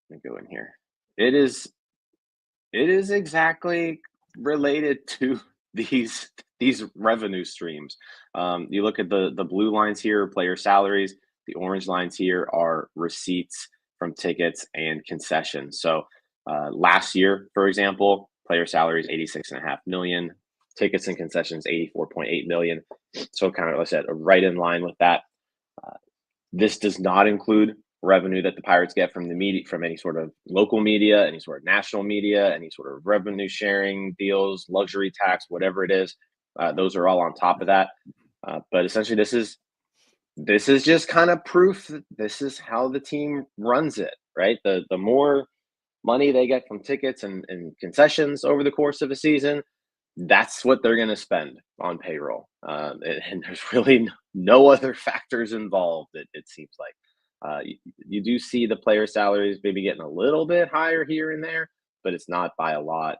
Let me go in here. It is exactly related to these revenue streams. You look at the blue lines here, player salaries. The orange lines here are receipts from tickets and concessions. So last year, for example, player salaries 86.5 million, tickets and concessions 84.8 million. So kind of, like I said, right in line with that. This does not include revenue that the Pirates get from the media, from any sort of local media, any sort of national media, any sort of revenue sharing deals, luxury tax, whatever it is. Those are all on top of that. But essentially, this is just kind of proof that this is how the team runs it, right? The more money they get from tickets and concessions over the course of a season, that's what they're going to spend on payroll. And there's really no other factors involved, it seems like. You do see the player salaries maybe getting a little bit higher here and there, but it's not by a lot.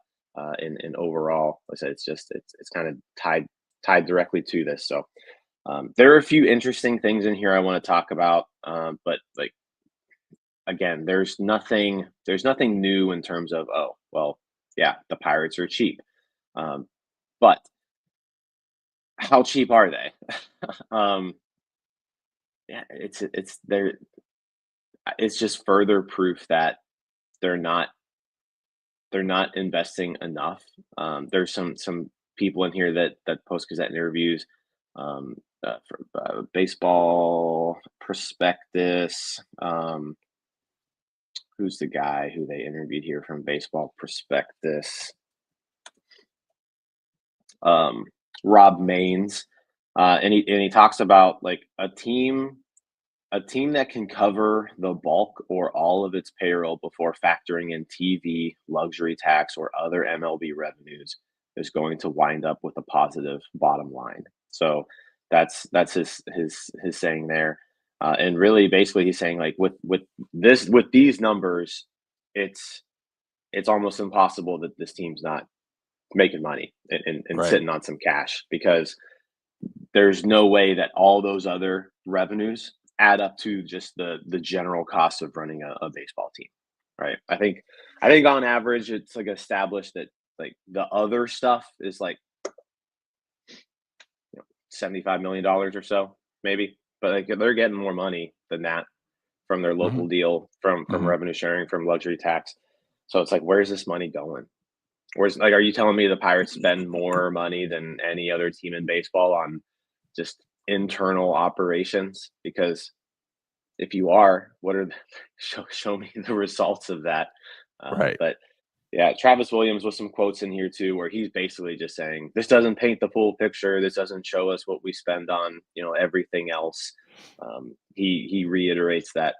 In overall, like I said, it's kind of tied directly to this. So there are a few interesting things in here I want to talk about, but like again, there's nothing new in terms of, oh well, yeah, the Pirates are cheap, but how cheap are they? Yeah, it's there. It's just further proof that they're not investing enough. There's some people in here that post Gazette interviews, for baseball prospectus. Who's the guy who they interviewed here from Baseball Prospectus? Rob Maines, and he talks about like a team that can cover the bulk or all of its payroll before factoring in TV, luxury tax, or other MLB revenues is going to wind up with a positive bottom line. So that's his saying there. And really, basically, he's saying like with these numbers, it's almost impossible that this team's not making money and Right. sitting on some cash, because there's no way that all those other revenues add up to just the general cost of running a baseball team, right? I think on average it's like established that like the other stuff is like $75 million or so, maybe, but like they're getting more money than that from their local deal, from revenue sharing, from luxury tax. So it's like, where's this money going? Where's, like, are you telling me the Pirates spend more money than any other team in baseball on just internal operations? Because if you are, what are show me the results of that? Right. But yeah, Travis Williams with some quotes in here too, where he's basically just saying this doesn't paint the full picture. This doesn't show us what we spend on, everything else. He reiterates that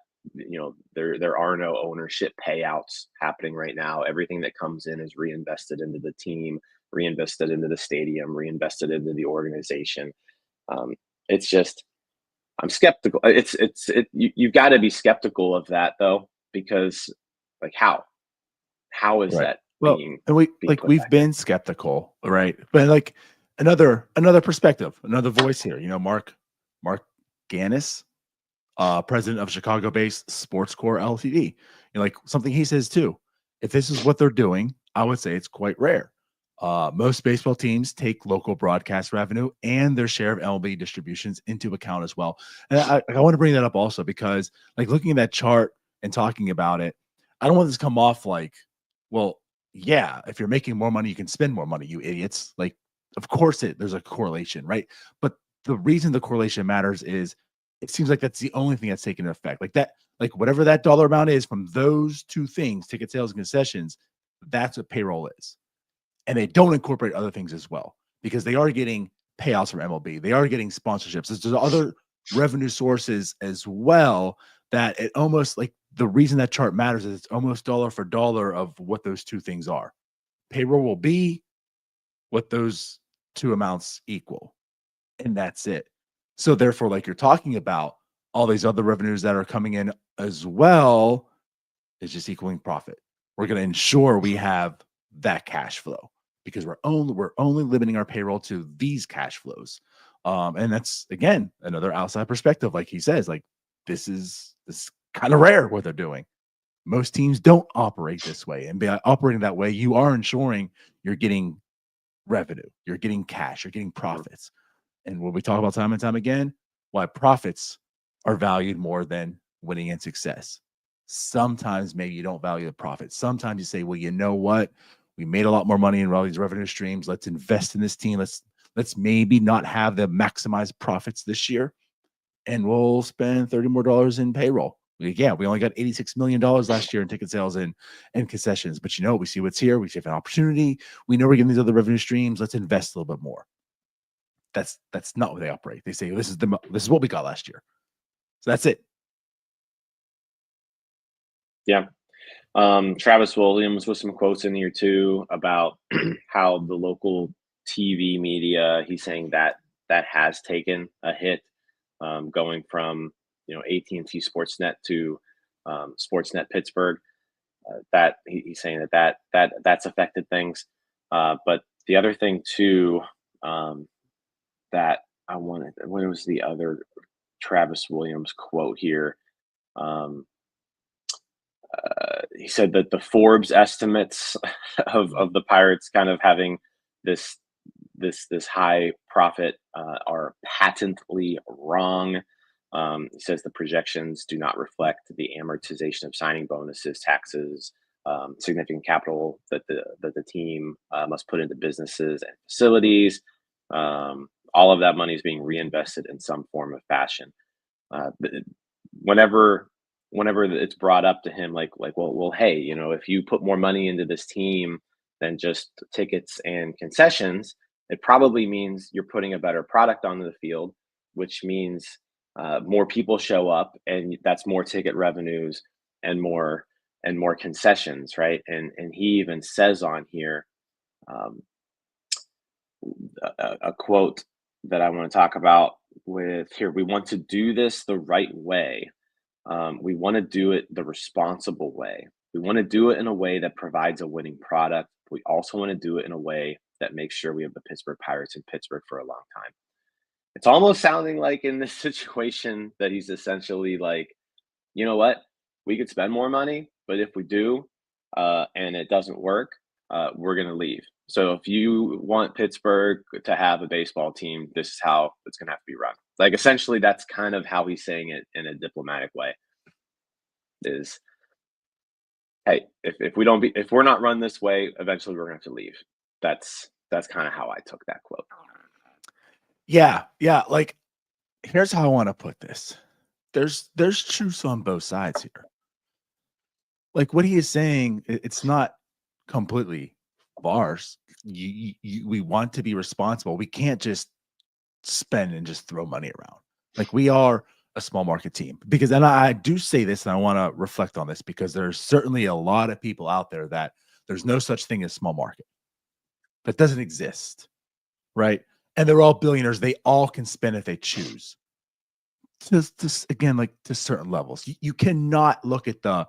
there are no ownership payouts happening right now. Everything that comes in is reinvested into the team, reinvested into the stadium, reinvested into the organization. It's just, I'm skeptical. You've got to be skeptical of that though, because like how is Right. that Well, being and we've put been skeptical, right? But like another perspective, another voice here. Mark Ganis, president of Chicago-based SportsCore Ltd. Like something he says too. If this is what they're doing, I would say it's quite rare. Most baseball teams take local broadcast revenue and their share of MLB distributions into account as well. And I want to bring that up also because, like, looking at that chart and talking about it, I don't want this to come off like, well, yeah, if you're making more money, you can spend more money, you idiots. Like, of course there's a correlation, right? But the reason the correlation matters is it seems like that's the only thing that's taking effect. Like that, like whatever that dollar amount is from those two things, ticket sales and concessions, that's what payroll is. And they don't incorporate other things as well because they are getting payouts from MLB. They are getting sponsorships. There's other revenue sources as well that it almost, like, the reason that chart matters is it's almost dollar for dollar of what those two things are. Payroll will be what those two amounts equal, and that's it. So therefore, like you're talking about, all these other revenues that are coming in as well is just equaling profit. We're going to ensure we have that cash flow because we're only limiting our payroll to these cash flows. And that's, again, another outside perspective. Like he says, like this is kind of rare what they're doing. Most teams don't operate this way, and by operating that way, you are ensuring you're getting revenue, you're getting cash, you're getting profits. And what we talk about time and time again, why profits are valued more than winning and success. Sometimes maybe you don't value the profit. Sometimes you say, well, you know what? We made a lot more money in all these revenue streams. Let's invest in this team. Let's maybe not have the maximized profits this year, and we'll spend $30 more in payroll. Yeah, we only got $86 million last year in ticket sales and concessions. But we see what's here. We see an opportunity. We know we're getting these other revenue streams. Let's invest a little bit more. That's not what they operate. They say this is what we got last year. So that's it. Yeah. Travis Williams with some quotes in here too about how the local TV media, he's saying that has taken a hit, going from AT&T Sportsnet to Sportsnet Pittsburgh. That he's saying that's affected things. But the other thing too, that I wanted, what was the other Travis Williams quote here? He said that the Forbes estimates of the Pirates kind of having this high profit are patently wrong. He says the projections do not reflect the amortization of signing bonuses, taxes, significant capital that the team must put into businesses and facilities. All of that money is being reinvested in some form of fashion. Whenever it's brought up to him, well, hey, if you put more money into this team than just tickets and concessions, it probably means you're putting a better product onto the field, which means more people show up, and that's more ticket revenues and more concessions, right? And he even says on here, a quote that I want to talk about with here: we want to do this the right way. We want to do it the responsible way. We want to do it in a way that provides a winning product. We also want to do it in a way that makes sure we have the Pittsburgh Pirates in Pittsburgh for a long time. It's almost sounding like in this situation that he's essentially like, you know what? We could spend more money, but if we do, and it doesn't work, we're going to leave. So if you want Pittsburgh to have a baseball team, this is how it's going to have to be run. Like, essentially, that's kind of how he's saying it in a diplomatic way. Is, hey, if we're not run this way, eventually we're going to have to leave. That's kind of how I took that quote. Yeah. Like, here's how I want to put this. There's truth on both sides here. Like, what he is saying, it's not completely farce. We want to be responsible. We can't just spend and just throw money around. Like, we are a small market team, because, and I do say this, and I want to reflect on this, because there's certainly a lot of people out there that there's no such thing as small market. That doesn't exist, right? And they're all billionaires. They all can spend if they choose. Just again, like, to certain levels. You cannot look at the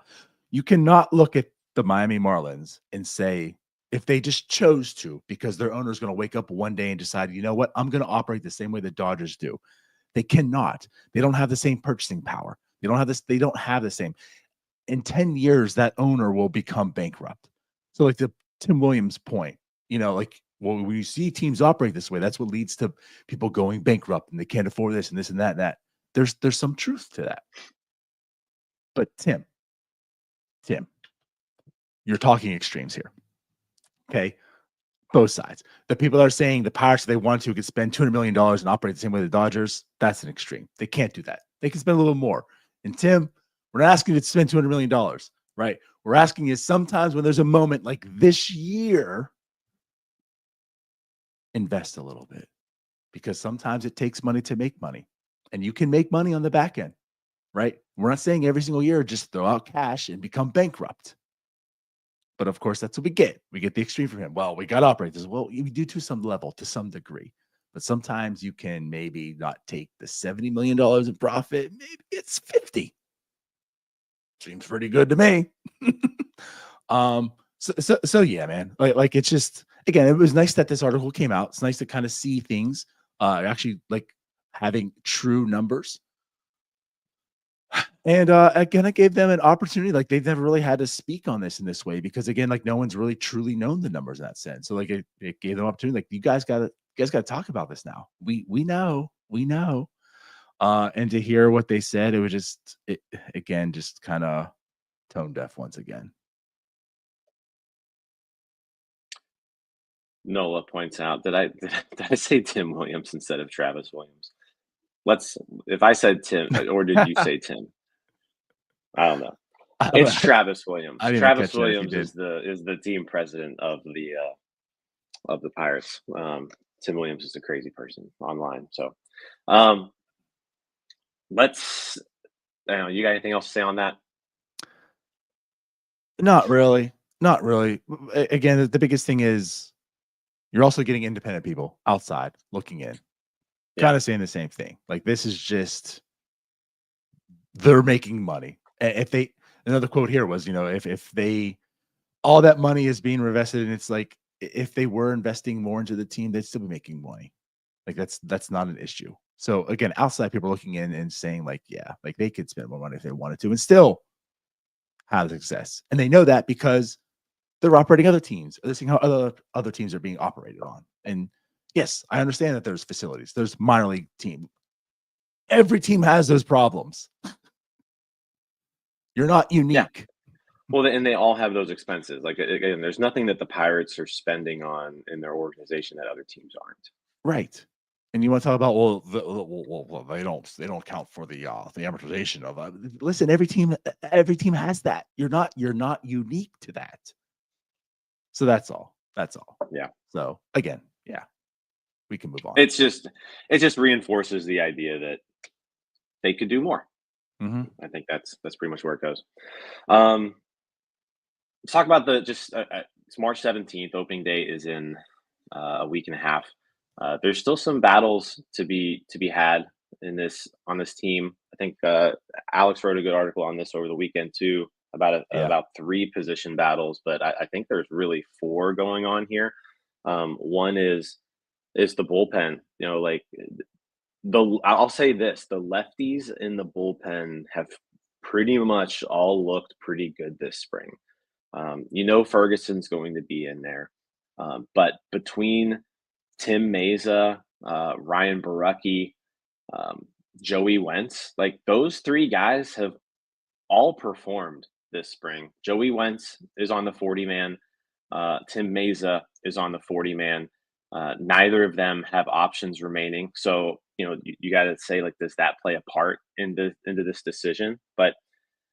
Miami Marlins and say, if they just chose to, because their owner is going to wake up one day and decide, you know what, I'm going to operate the same way the Dodgers do. They cannot. They don't have the same purchasing power. They don't have this. They don't have the same. In 10 years, that owner will become bankrupt. So, like, the Tim Williams point, like, well, when you see teams operate this way, that's what leads to people going bankrupt, and they can't afford this and this and that and that. There's some truth to that. But Tim, you're talking extremes here. Okay. Both sides. The people that are saying the Pirates, if they want to, could spend $200 million and operate the same way the Dodgers. That's an extreme. They can't do that. They can spend a little more. And Tim, we're not asking you to spend $200 million, right? We're asking you, sometimes when there's a moment like this year, invest a little bit, because sometimes it takes money to make money, and you can make money on the back end, right? We're not saying every single year just throw out cash and become bankrupt. But of course, that's what we get. We get the extreme from him. Well, we got to operate this. Well, we do to some level, to some degree. But sometimes you can maybe not take the $70 million in profit. Maybe it's 50. Seems pretty good to me. So yeah, man. Like, it's just, again, it was nice that this article came out. It's nice to kind of see things, actually, like, having true numbers. And again, it gave them an opportunity. Like, they've never really had to speak on this in this way, because, again, like, no one's really truly known the numbers in that sense. So, like, it gave them opportunity. Like, you guys got to talk about this now. We know. And to hear what they said, it was just again, just kind of tone deaf once again. Nola points out, did I say Tim Williams instead of Travis Williams? If I said Tim, or did you say Tim? I don't know. It's Travis Williams. I didn't even Travis catch that if you Williams did. is the team president of the Pirates. Tim Williams is a crazy person online. So, let's. I don't know. You got anything else to say on that? Not really. Not really. Again, the biggest thing is you're also getting independent people outside looking in, kind of saying the same thing. Like, this is just they're making money. If they Another quote here was, if they all that money is being reinvested, and it's like if they were investing more into the team, they'd still be making money. Like, that's not an issue. So again, outside people looking in and saying like, yeah, like they could spend more money if they wanted to and still have success. And they know that because they're operating other teams. They're seeing how other teams are being operated on. And yes, I understand that there's facilities. There's minor league team. Every team has those problems. You're not unique. Yeah. Well, and they all have those expenses. Like, again, there's nothing that the Pirates are spending on in their organization that other teams aren't. Right. And you want to talk about they don't count for the amortization of listen, every team has that. You're not unique to that. So that's all. Yeah. So again, yeah, we can move on. It just reinforces the idea that they could do more. Mm-hmm. I think that's pretty much where it goes. Let's talk about it's March 17th. Opening day is in a week and a half. There's still some battles to be had on this team. I think Alex wrote a good article on this over the weekend too about 3 position battles, but I think there's really 4 going on here. One is the bullpen. I'll say this: the lefties in the bullpen have pretty much all looked pretty good this spring. Ferguson's going to be in there, but between Tim Meza, Ryan Barucki, Joey Wentz, like those 3 guys have all performed this spring. Joey Wentz is on the 40-man. Tim Meza is on the 40-man. Neither of them have options remaining. So, you got to say, like, does that play a part into this decision? But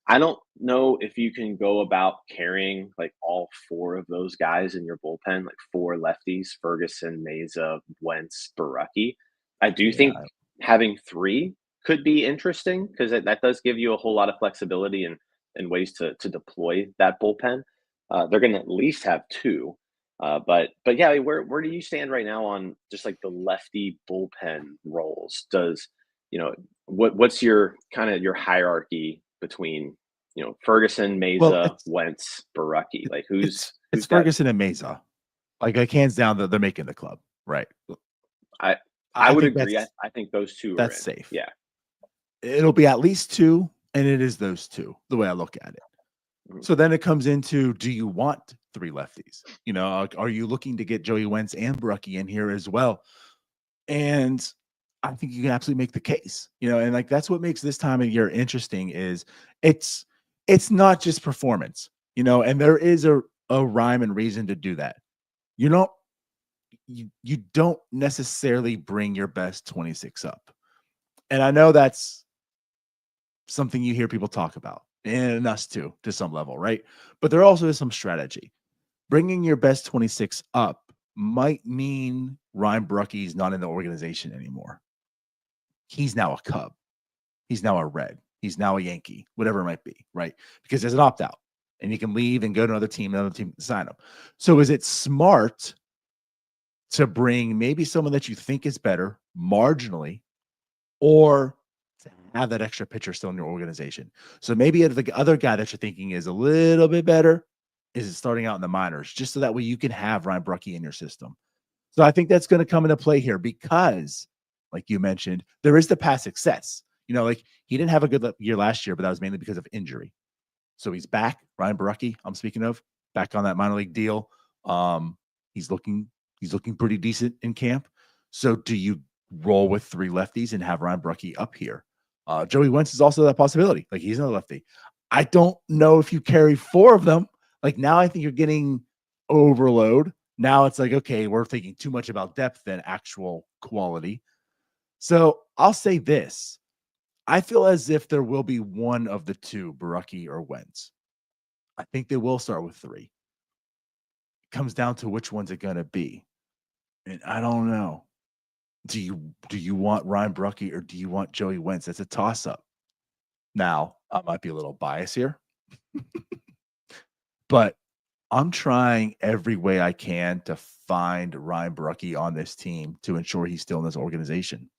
I don't know if you can go about carrying like all 4 of those guys in your bullpen, like 4 lefties: Ferguson, Meza, Wentz, Barucki. I do think having 3 could be interesting because that does give you a whole lot of flexibility and ways to deploy that bullpen. They're going to at least have 2. But yeah, where do you stand right now on just like the lefty bullpen roles? What's your kind of your hierarchy between Ferguson, Meza, Wentz, Barucki? Like who's Ferguson and Meza? Like hands down, they're making the club, right? I would agree. I think those 2 that's are safe. Yeah, it'll be at least 2, and it is those 2. The way I look at it. Mm-hmm. So then it comes into: do you want 3 lefties? Are you looking to get Joey Wentz and Barucki in here as well? And I think you can absolutely make the case. And like that's what makes this time of year interesting is it's not just performance, and there is a rhyme and reason to do that. You don't necessarily bring your best 26 up. And I know that's something you hear people talk about, and us too, to some level, right? But there also is some strategy. Bringing your best 26 up might mean Ryan Barucki's not in the organization anymore. He's now a Cub. He's now a Red. He's now a Yankee, whatever it might be, right? Because there's an opt-out, and you can leave and go to another team sign him. So is it smart to bring maybe someone that you think is better marginally, or to have that extra pitcher still in your organization? So maybe the other guy that you're thinking is a little bit better is starting out in the minors, just so that way you can have Ryan Barucki in your system. So I think that's going to come into play here because, like you mentioned, there is the past success. Like he didn't have a good year last year, but that was mainly because of injury. So he's back. Ryan Barucki, I'm speaking of, back on that minor league deal. He's looking pretty decent in camp. So do you roll with 3 lefties and have Ryan Brucky up here. Joey Wentz is also that possibility. Like, he's not a lefty. I don't know if you carry 4 of them. Like, now I think you're getting overload. Now it's like, okay, we're thinking too much about depth than actual quality. So I'll say this. I feel as if there will be one of the two, Brucky or Wentz. I think they will start with 3. It comes down to which one's it going to be. And I don't know. Do you want Ryan Brucky or do you want Joey Wentz? That's a toss-up. Now, I might be a little biased here, but I'm trying every way I can to find Ryan Brucky on this team to ensure he's still in this organization.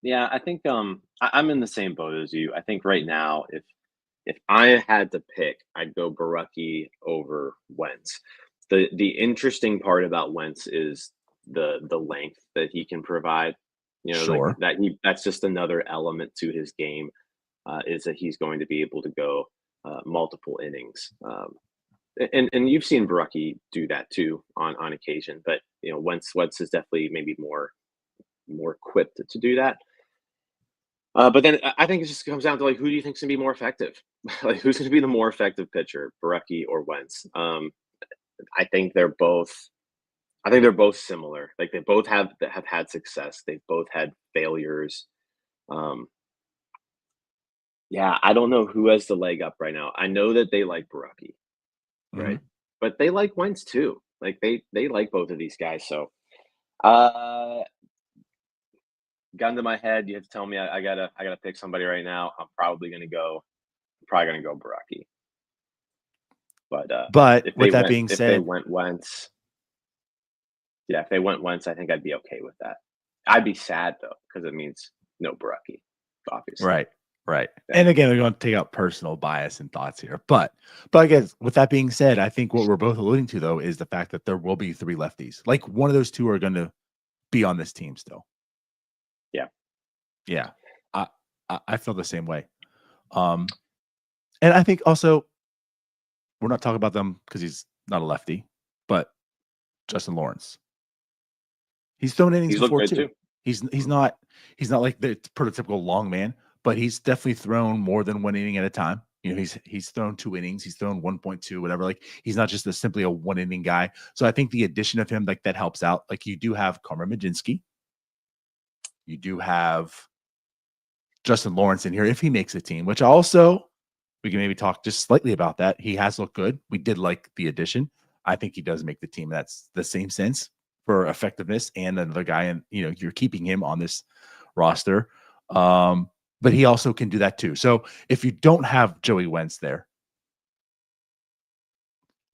Yeah, I think I'm in the same boat as you. I think right now, if I had to pick, I'd go Barucki over Wentz. The interesting part about Wentz is the length that he can provide. You know, like Sure. that's just another element to his game, is that he's going to be able to go multiple innings. And you've seen Barucki do that too on occasion, but you know, Wentz is definitely maybe more equipped to do that. But then I think it just comes down to like, who do you think's gonna be more effective? Like, who's gonna be the more effective pitcher, Barucki or Wentz? I think they're both. I think they're both similar. Like, they both have had success. They've both had failures. Um, yeah, I don't know who has the leg up right now. I know that they like Barucki, right? Mhm. But they like Wentz too. Like, they like both of these guys. So, uh, gun to my head, you have to tell me I gotta pick somebody right now. I'm probably gonna go Barucki. But But if they with that went being if they said, went Wentz, yeah, if they went Wentz, I think I'd be okay with that. I'd be sad though, because it means no Barucki, obviously. right, right. Yeah. And again, we're going to take out personal bias and thoughts here. But I guess with that being said, I think what we're both alluding to though is the fact that there will be 3 lefties. Like, one of those 2 are going to be on this team still. Yeah. Yeah. I I feel the same way. Um and I think also we're not talking about them because he's not a lefty, but Justin Lawrence. He's thrown innings He's looked before good too. too. He's he's Mhm. not he's not like the prototypical long man, but he's definitely thrown more than 1 inning at a time. You know, he's thrown 2 innings, he's thrown 1.2, whatever. Like, he's not just simply a 1 inning guy. So I think the addition of him, like, that helps out. Like, you do have Karmer Majinski, you do have Justin Lawrence in here if he makes a team, which also we can maybe talk just slightly about that. He has looked good. We did like the addition. I think he does make the team. That's the same sense for effectiveness and another guy, and you know, you're keeping him on this roster. But he also can do that too. So if you don't have Joey Wentz there,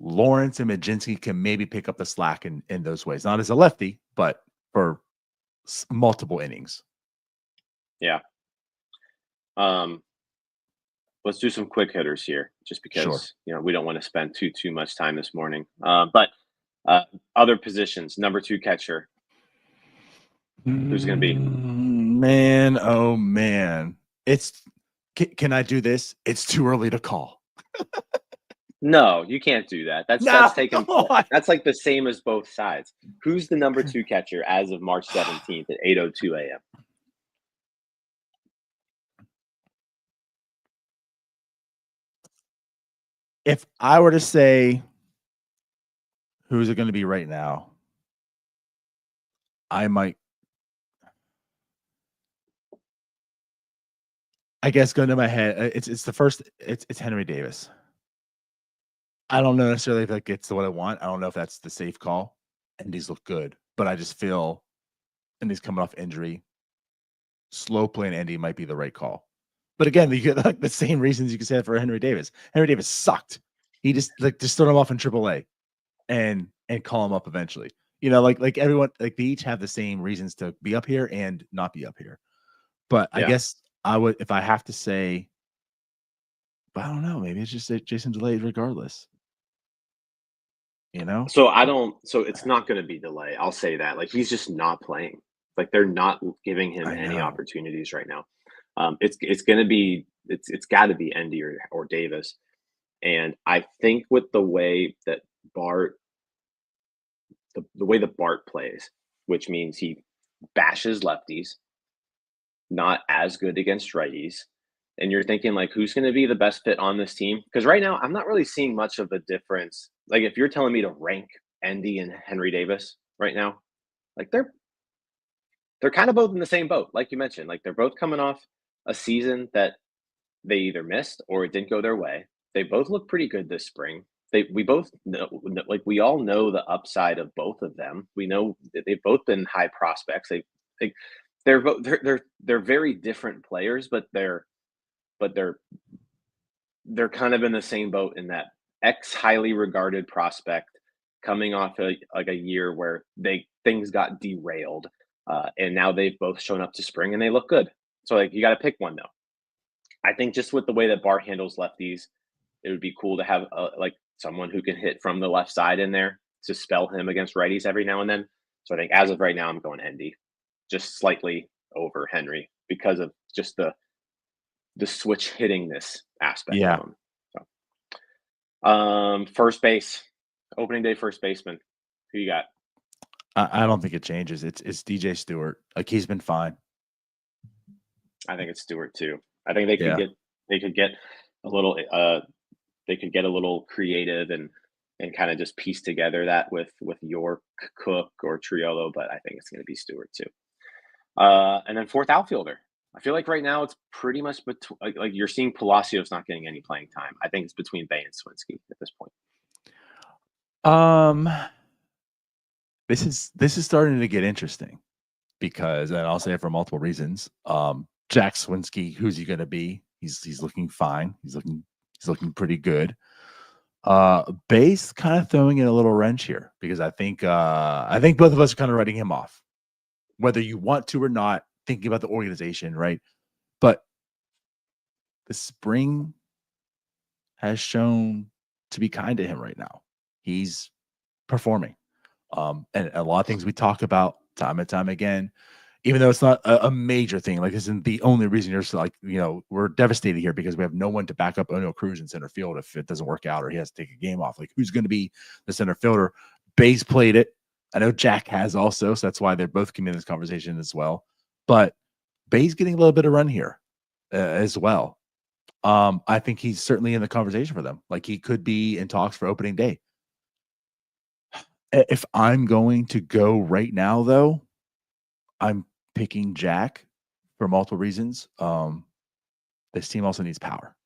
Lawrence and Majinski can maybe pick up the slack in those ways. Not as a lefty, but for multiple innings. Yeah. Um, let's do some quick hitters here, just Sure. because you know we don't want to spend too much time this morning. But other positions, number 2 catcher, who's it gonna be? Man, oh man. It's can I do this? It's too early to call. No, you can't do that. No, That's like the same as both sides. Who's the number 2 catcher as of March 17th at 8:02 a.m.? if I were to say who's it going to be right now, I might, I guess, go into my head. It's the first. It's Henry Davis. I don't know necessarily if that gets to what I want. I don't know if that's the safe call. And these look good, but I just feel, and he's coming off injury. Slow play and Andy might be the right call. But again, you get like the same reasons you can say that for Henry Davis. Henry Davis sucked. He just throw him off in AAA and call him up eventually. You know, like everyone, like, they each have the same reasons to be up here and not be up here. But I Yeah. guess I would, if I have to say, but I don't know, maybe it's just Jason Delay regardless. You know? So it's not gonna be delay. I'll say that. Like, he's just not playing. Like, they're not giving him I any know. opportunities right now. It's gonna be it's got to be Endy or Davis. And I think with the way that Bart the way that Bart plays, which means he bashes lefties, not as good against righties. And you're thinking, like, who's going to be the best fit on this team? Because right now, I'm not really seeing much of a difference. Like, if you're telling me to rank Endy and Henry Davis right now, like they're kind of both in the same boat, like you mentioned. Like, they're both coming off a season that they either missed or it didn't go their way. They both look pretty good this spring. We both know, like, we all know the upside of both of them. We know that they've both been high prospects. They they're very different players, but they're kind of in the same boat in that ex highly regarded prospect coming off a year where things got derailed, and now they've both shown up to spring and they look good. So, like, you got to pick one though. I think just with the way that Bart handles lefties, it would be cool to have like someone who can hit from the left side in there to spell him against righties every now and then. So I think as of right now, I'm going Endy, just slightly over Henry because of just the switch hitting this aspect Yeah. of him. So, first base, opening day first baseman. Who you got? I don't think it changes. It's DJ Stewart. Like, he's been fine. I think it's Stewart too. I think they could Yeah. get a little they could get a little creative and kind of just piece together that with York, Cook, or Triolo, but I think it's going to be Stewart too. And then fourth outfielder. I feel like right now it's pretty much like you're seeing Palacios not getting any playing time. I think it's between Bay and Suwinski at this point. This is starting to get interesting because, and I'll say it for multiple reasons. Jack Suwinski, who's he going to be? He's looking fine. He's looking pretty good. Bay's kind of throwing in a little wrench here because I think both of us are kind of writing him off, whether you want to or not. Thinking about the organization, right? But the spring has shown to be kind to him right now. He's performing. And a lot of things we talk about time and time again, even though it's not a major thing, like, this isn't the only reason you're like, we're devastated here because we have no one to back up O'Neal Cruz in center field if it doesn't work out or he has to take a game off. Like, who's going to be the center fielder? Bay's played it. I know Jack has also, so that's why they're both coming in this conversation as well. But Bay's getting a little bit of run here as well. I think he's certainly in the conversation for them. Like, he could be in talks for opening day. If I'm going to go right now, though, I'm picking Jack for multiple reasons. This team also needs power.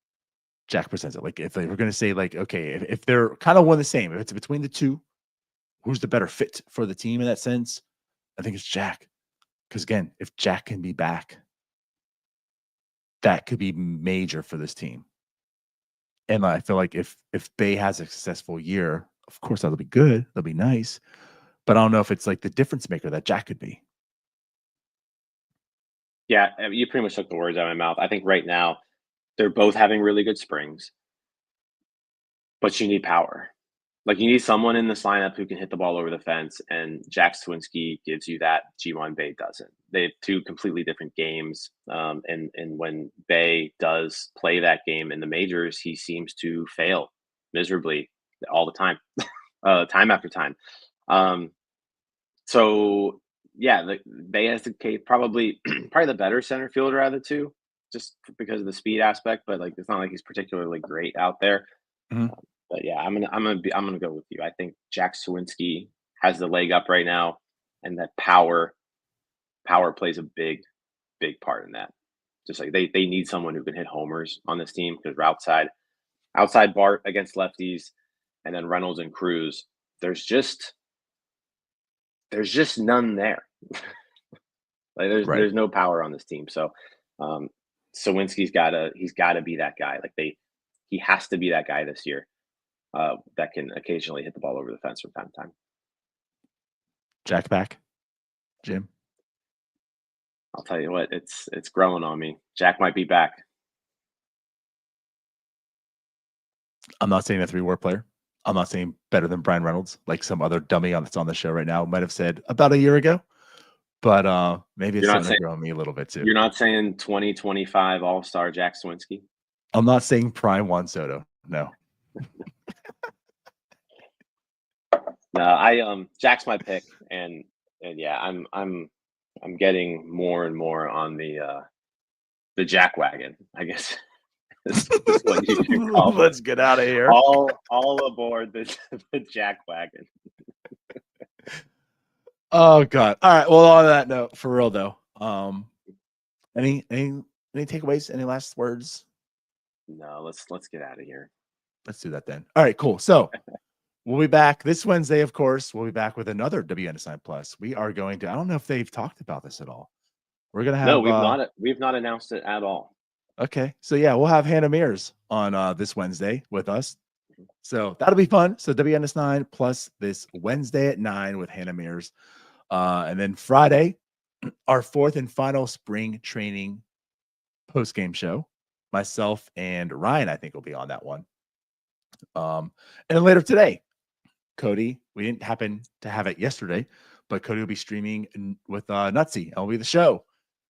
Jack presents it. Like, if they were going to say, like, okay, if they're kind of one the same, if it's between the two, who's the better fit for the team in that sense? I think it's Jack. Because, again, if Jack can be back, that could be major for this team. And I feel like if Bay has a successful year, of course, that'll be good. That'll be nice. But I don't know if it's like the difference maker that Jack could be. Yeah, you pretty much took the words out of my mouth. I think right now they're both having really good springs, but you need power. Like, you need someone in this lineup who can hit the ball over the fence, and Jack Suwinski gives you that. G1 Bay doesn't. They have two completely different games, and when Bay does play that game in the majors, he seems to fail miserably all the time, time after time. So yeah, Bay has probably the better center fielder out of the two, just because of the speed aspect. But, like, it's not like he's particularly great out there. Mhm. But yeah, I'm gonna go with you. I think Jack Suwinski has the leg up right now, and that power plays a big part in that. Just like they need someone who can hit homers on this team because outside Bart against lefties, and then Reynolds and Cruz, there's just none there. Like, there's no power on this team. So Sawinski's gotta be that guy. Like, he has to be that guy this year. That can occasionally hit the ball over the fence from time to time. Jack back, Jim. I'll tell you what, it's growing on me. Jack might be back. I'm not saying a 3-war player. I'm not saying better than Brian Reynolds, like some other dummy that's on the show right now might have said about a year ago. But maybe it's starting to grow on me a little bit too. You're not saying 2025 All-Star Jack Suwinski? I'm not saying prime Juan Soto. No. No, I Jack's my pick, and yeah, I'm getting more and more on the Jack wagon, I guess. is what you can call it. Let's get out of here. All aboard the Jack wagon. Oh God. All right. Well, on that note, for real though, any takeaways? Any last words? No, let's get out of here. Let's do that then. All right, cool. So we'll be back this Wednesday, of course. We'll be back with another WNSI Plus. We are going to, I don't know if they've talked about this at all. We're gonna have No, we've not announced it at all. Okay. So yeah, we'll have Hannah Mears on this Wednesday with us. So that'll be fun. So WNS9 plus this Wednesday at 9 with Hannah Mears. And then Friday, our fourth and final spring training post-game show. Myself and Ryan, I think, will be on that one. And then later today, Cody, we didn't happen to have it yesterday, but Cody will be streaming with Nutsy, MLB The Show.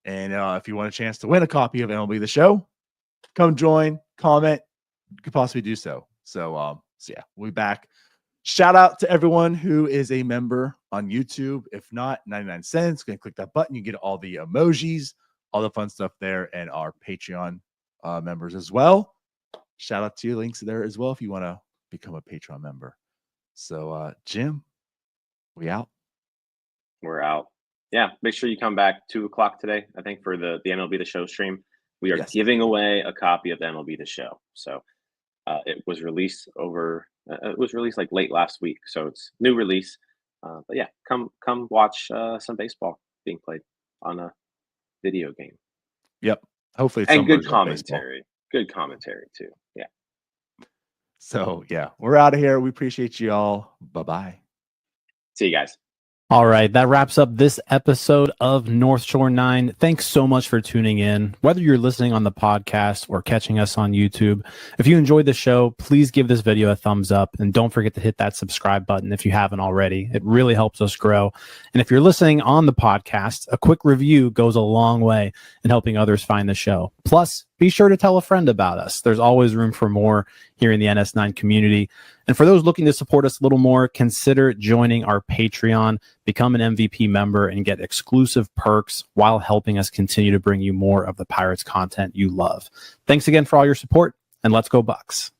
And if you want a chance to win a copy of MLB The Show, come join, comment, you could possibly do so. So yeah, we'll be back. Shout out to everyone who is a member on YouTube. If not, 99 cents. Go and click that button. You get all the emojis, all the fun stuff there, and our Patreon members as well. Shout out to you. Links there as well if you want to become a Patreon member. So, Jim, we out. We're out. Yeah, make sure you come back 2:00 today, I think, for the MLB The Show stream. We are giving away a copy of the MLB The Show. So it was released like late last week. So it's new release. But yeah, come watch some baseball being played on a video game. Yep. Hopefully it's and good commentary. Good commentary too. Yeah. So yeah, we're out of here. We appreciate you all. Bye-bye. See you guys. All right, that wraps up this episode of North Shore 9. Thanks so much for tuning in. Whether you're listening on the podcast or catching us on YouTube, if you enjoyed the show, please give this video a thumbs up and don't forget to hit that subscribe button if you haven't already. It really helps us grow. And if you're listening on the podcast, a quick review goes a long way in helping others find the show. Plus, be sure to tell a friend about us. There's always room for more here in the NS9 community. And for those looking to support us a little more, consider joining our Patreon, become an MVP member, and get exclusive perks while helping us continue to bring you more of the Pirates content you love. Thanks again for all your support, and let's go Bucks.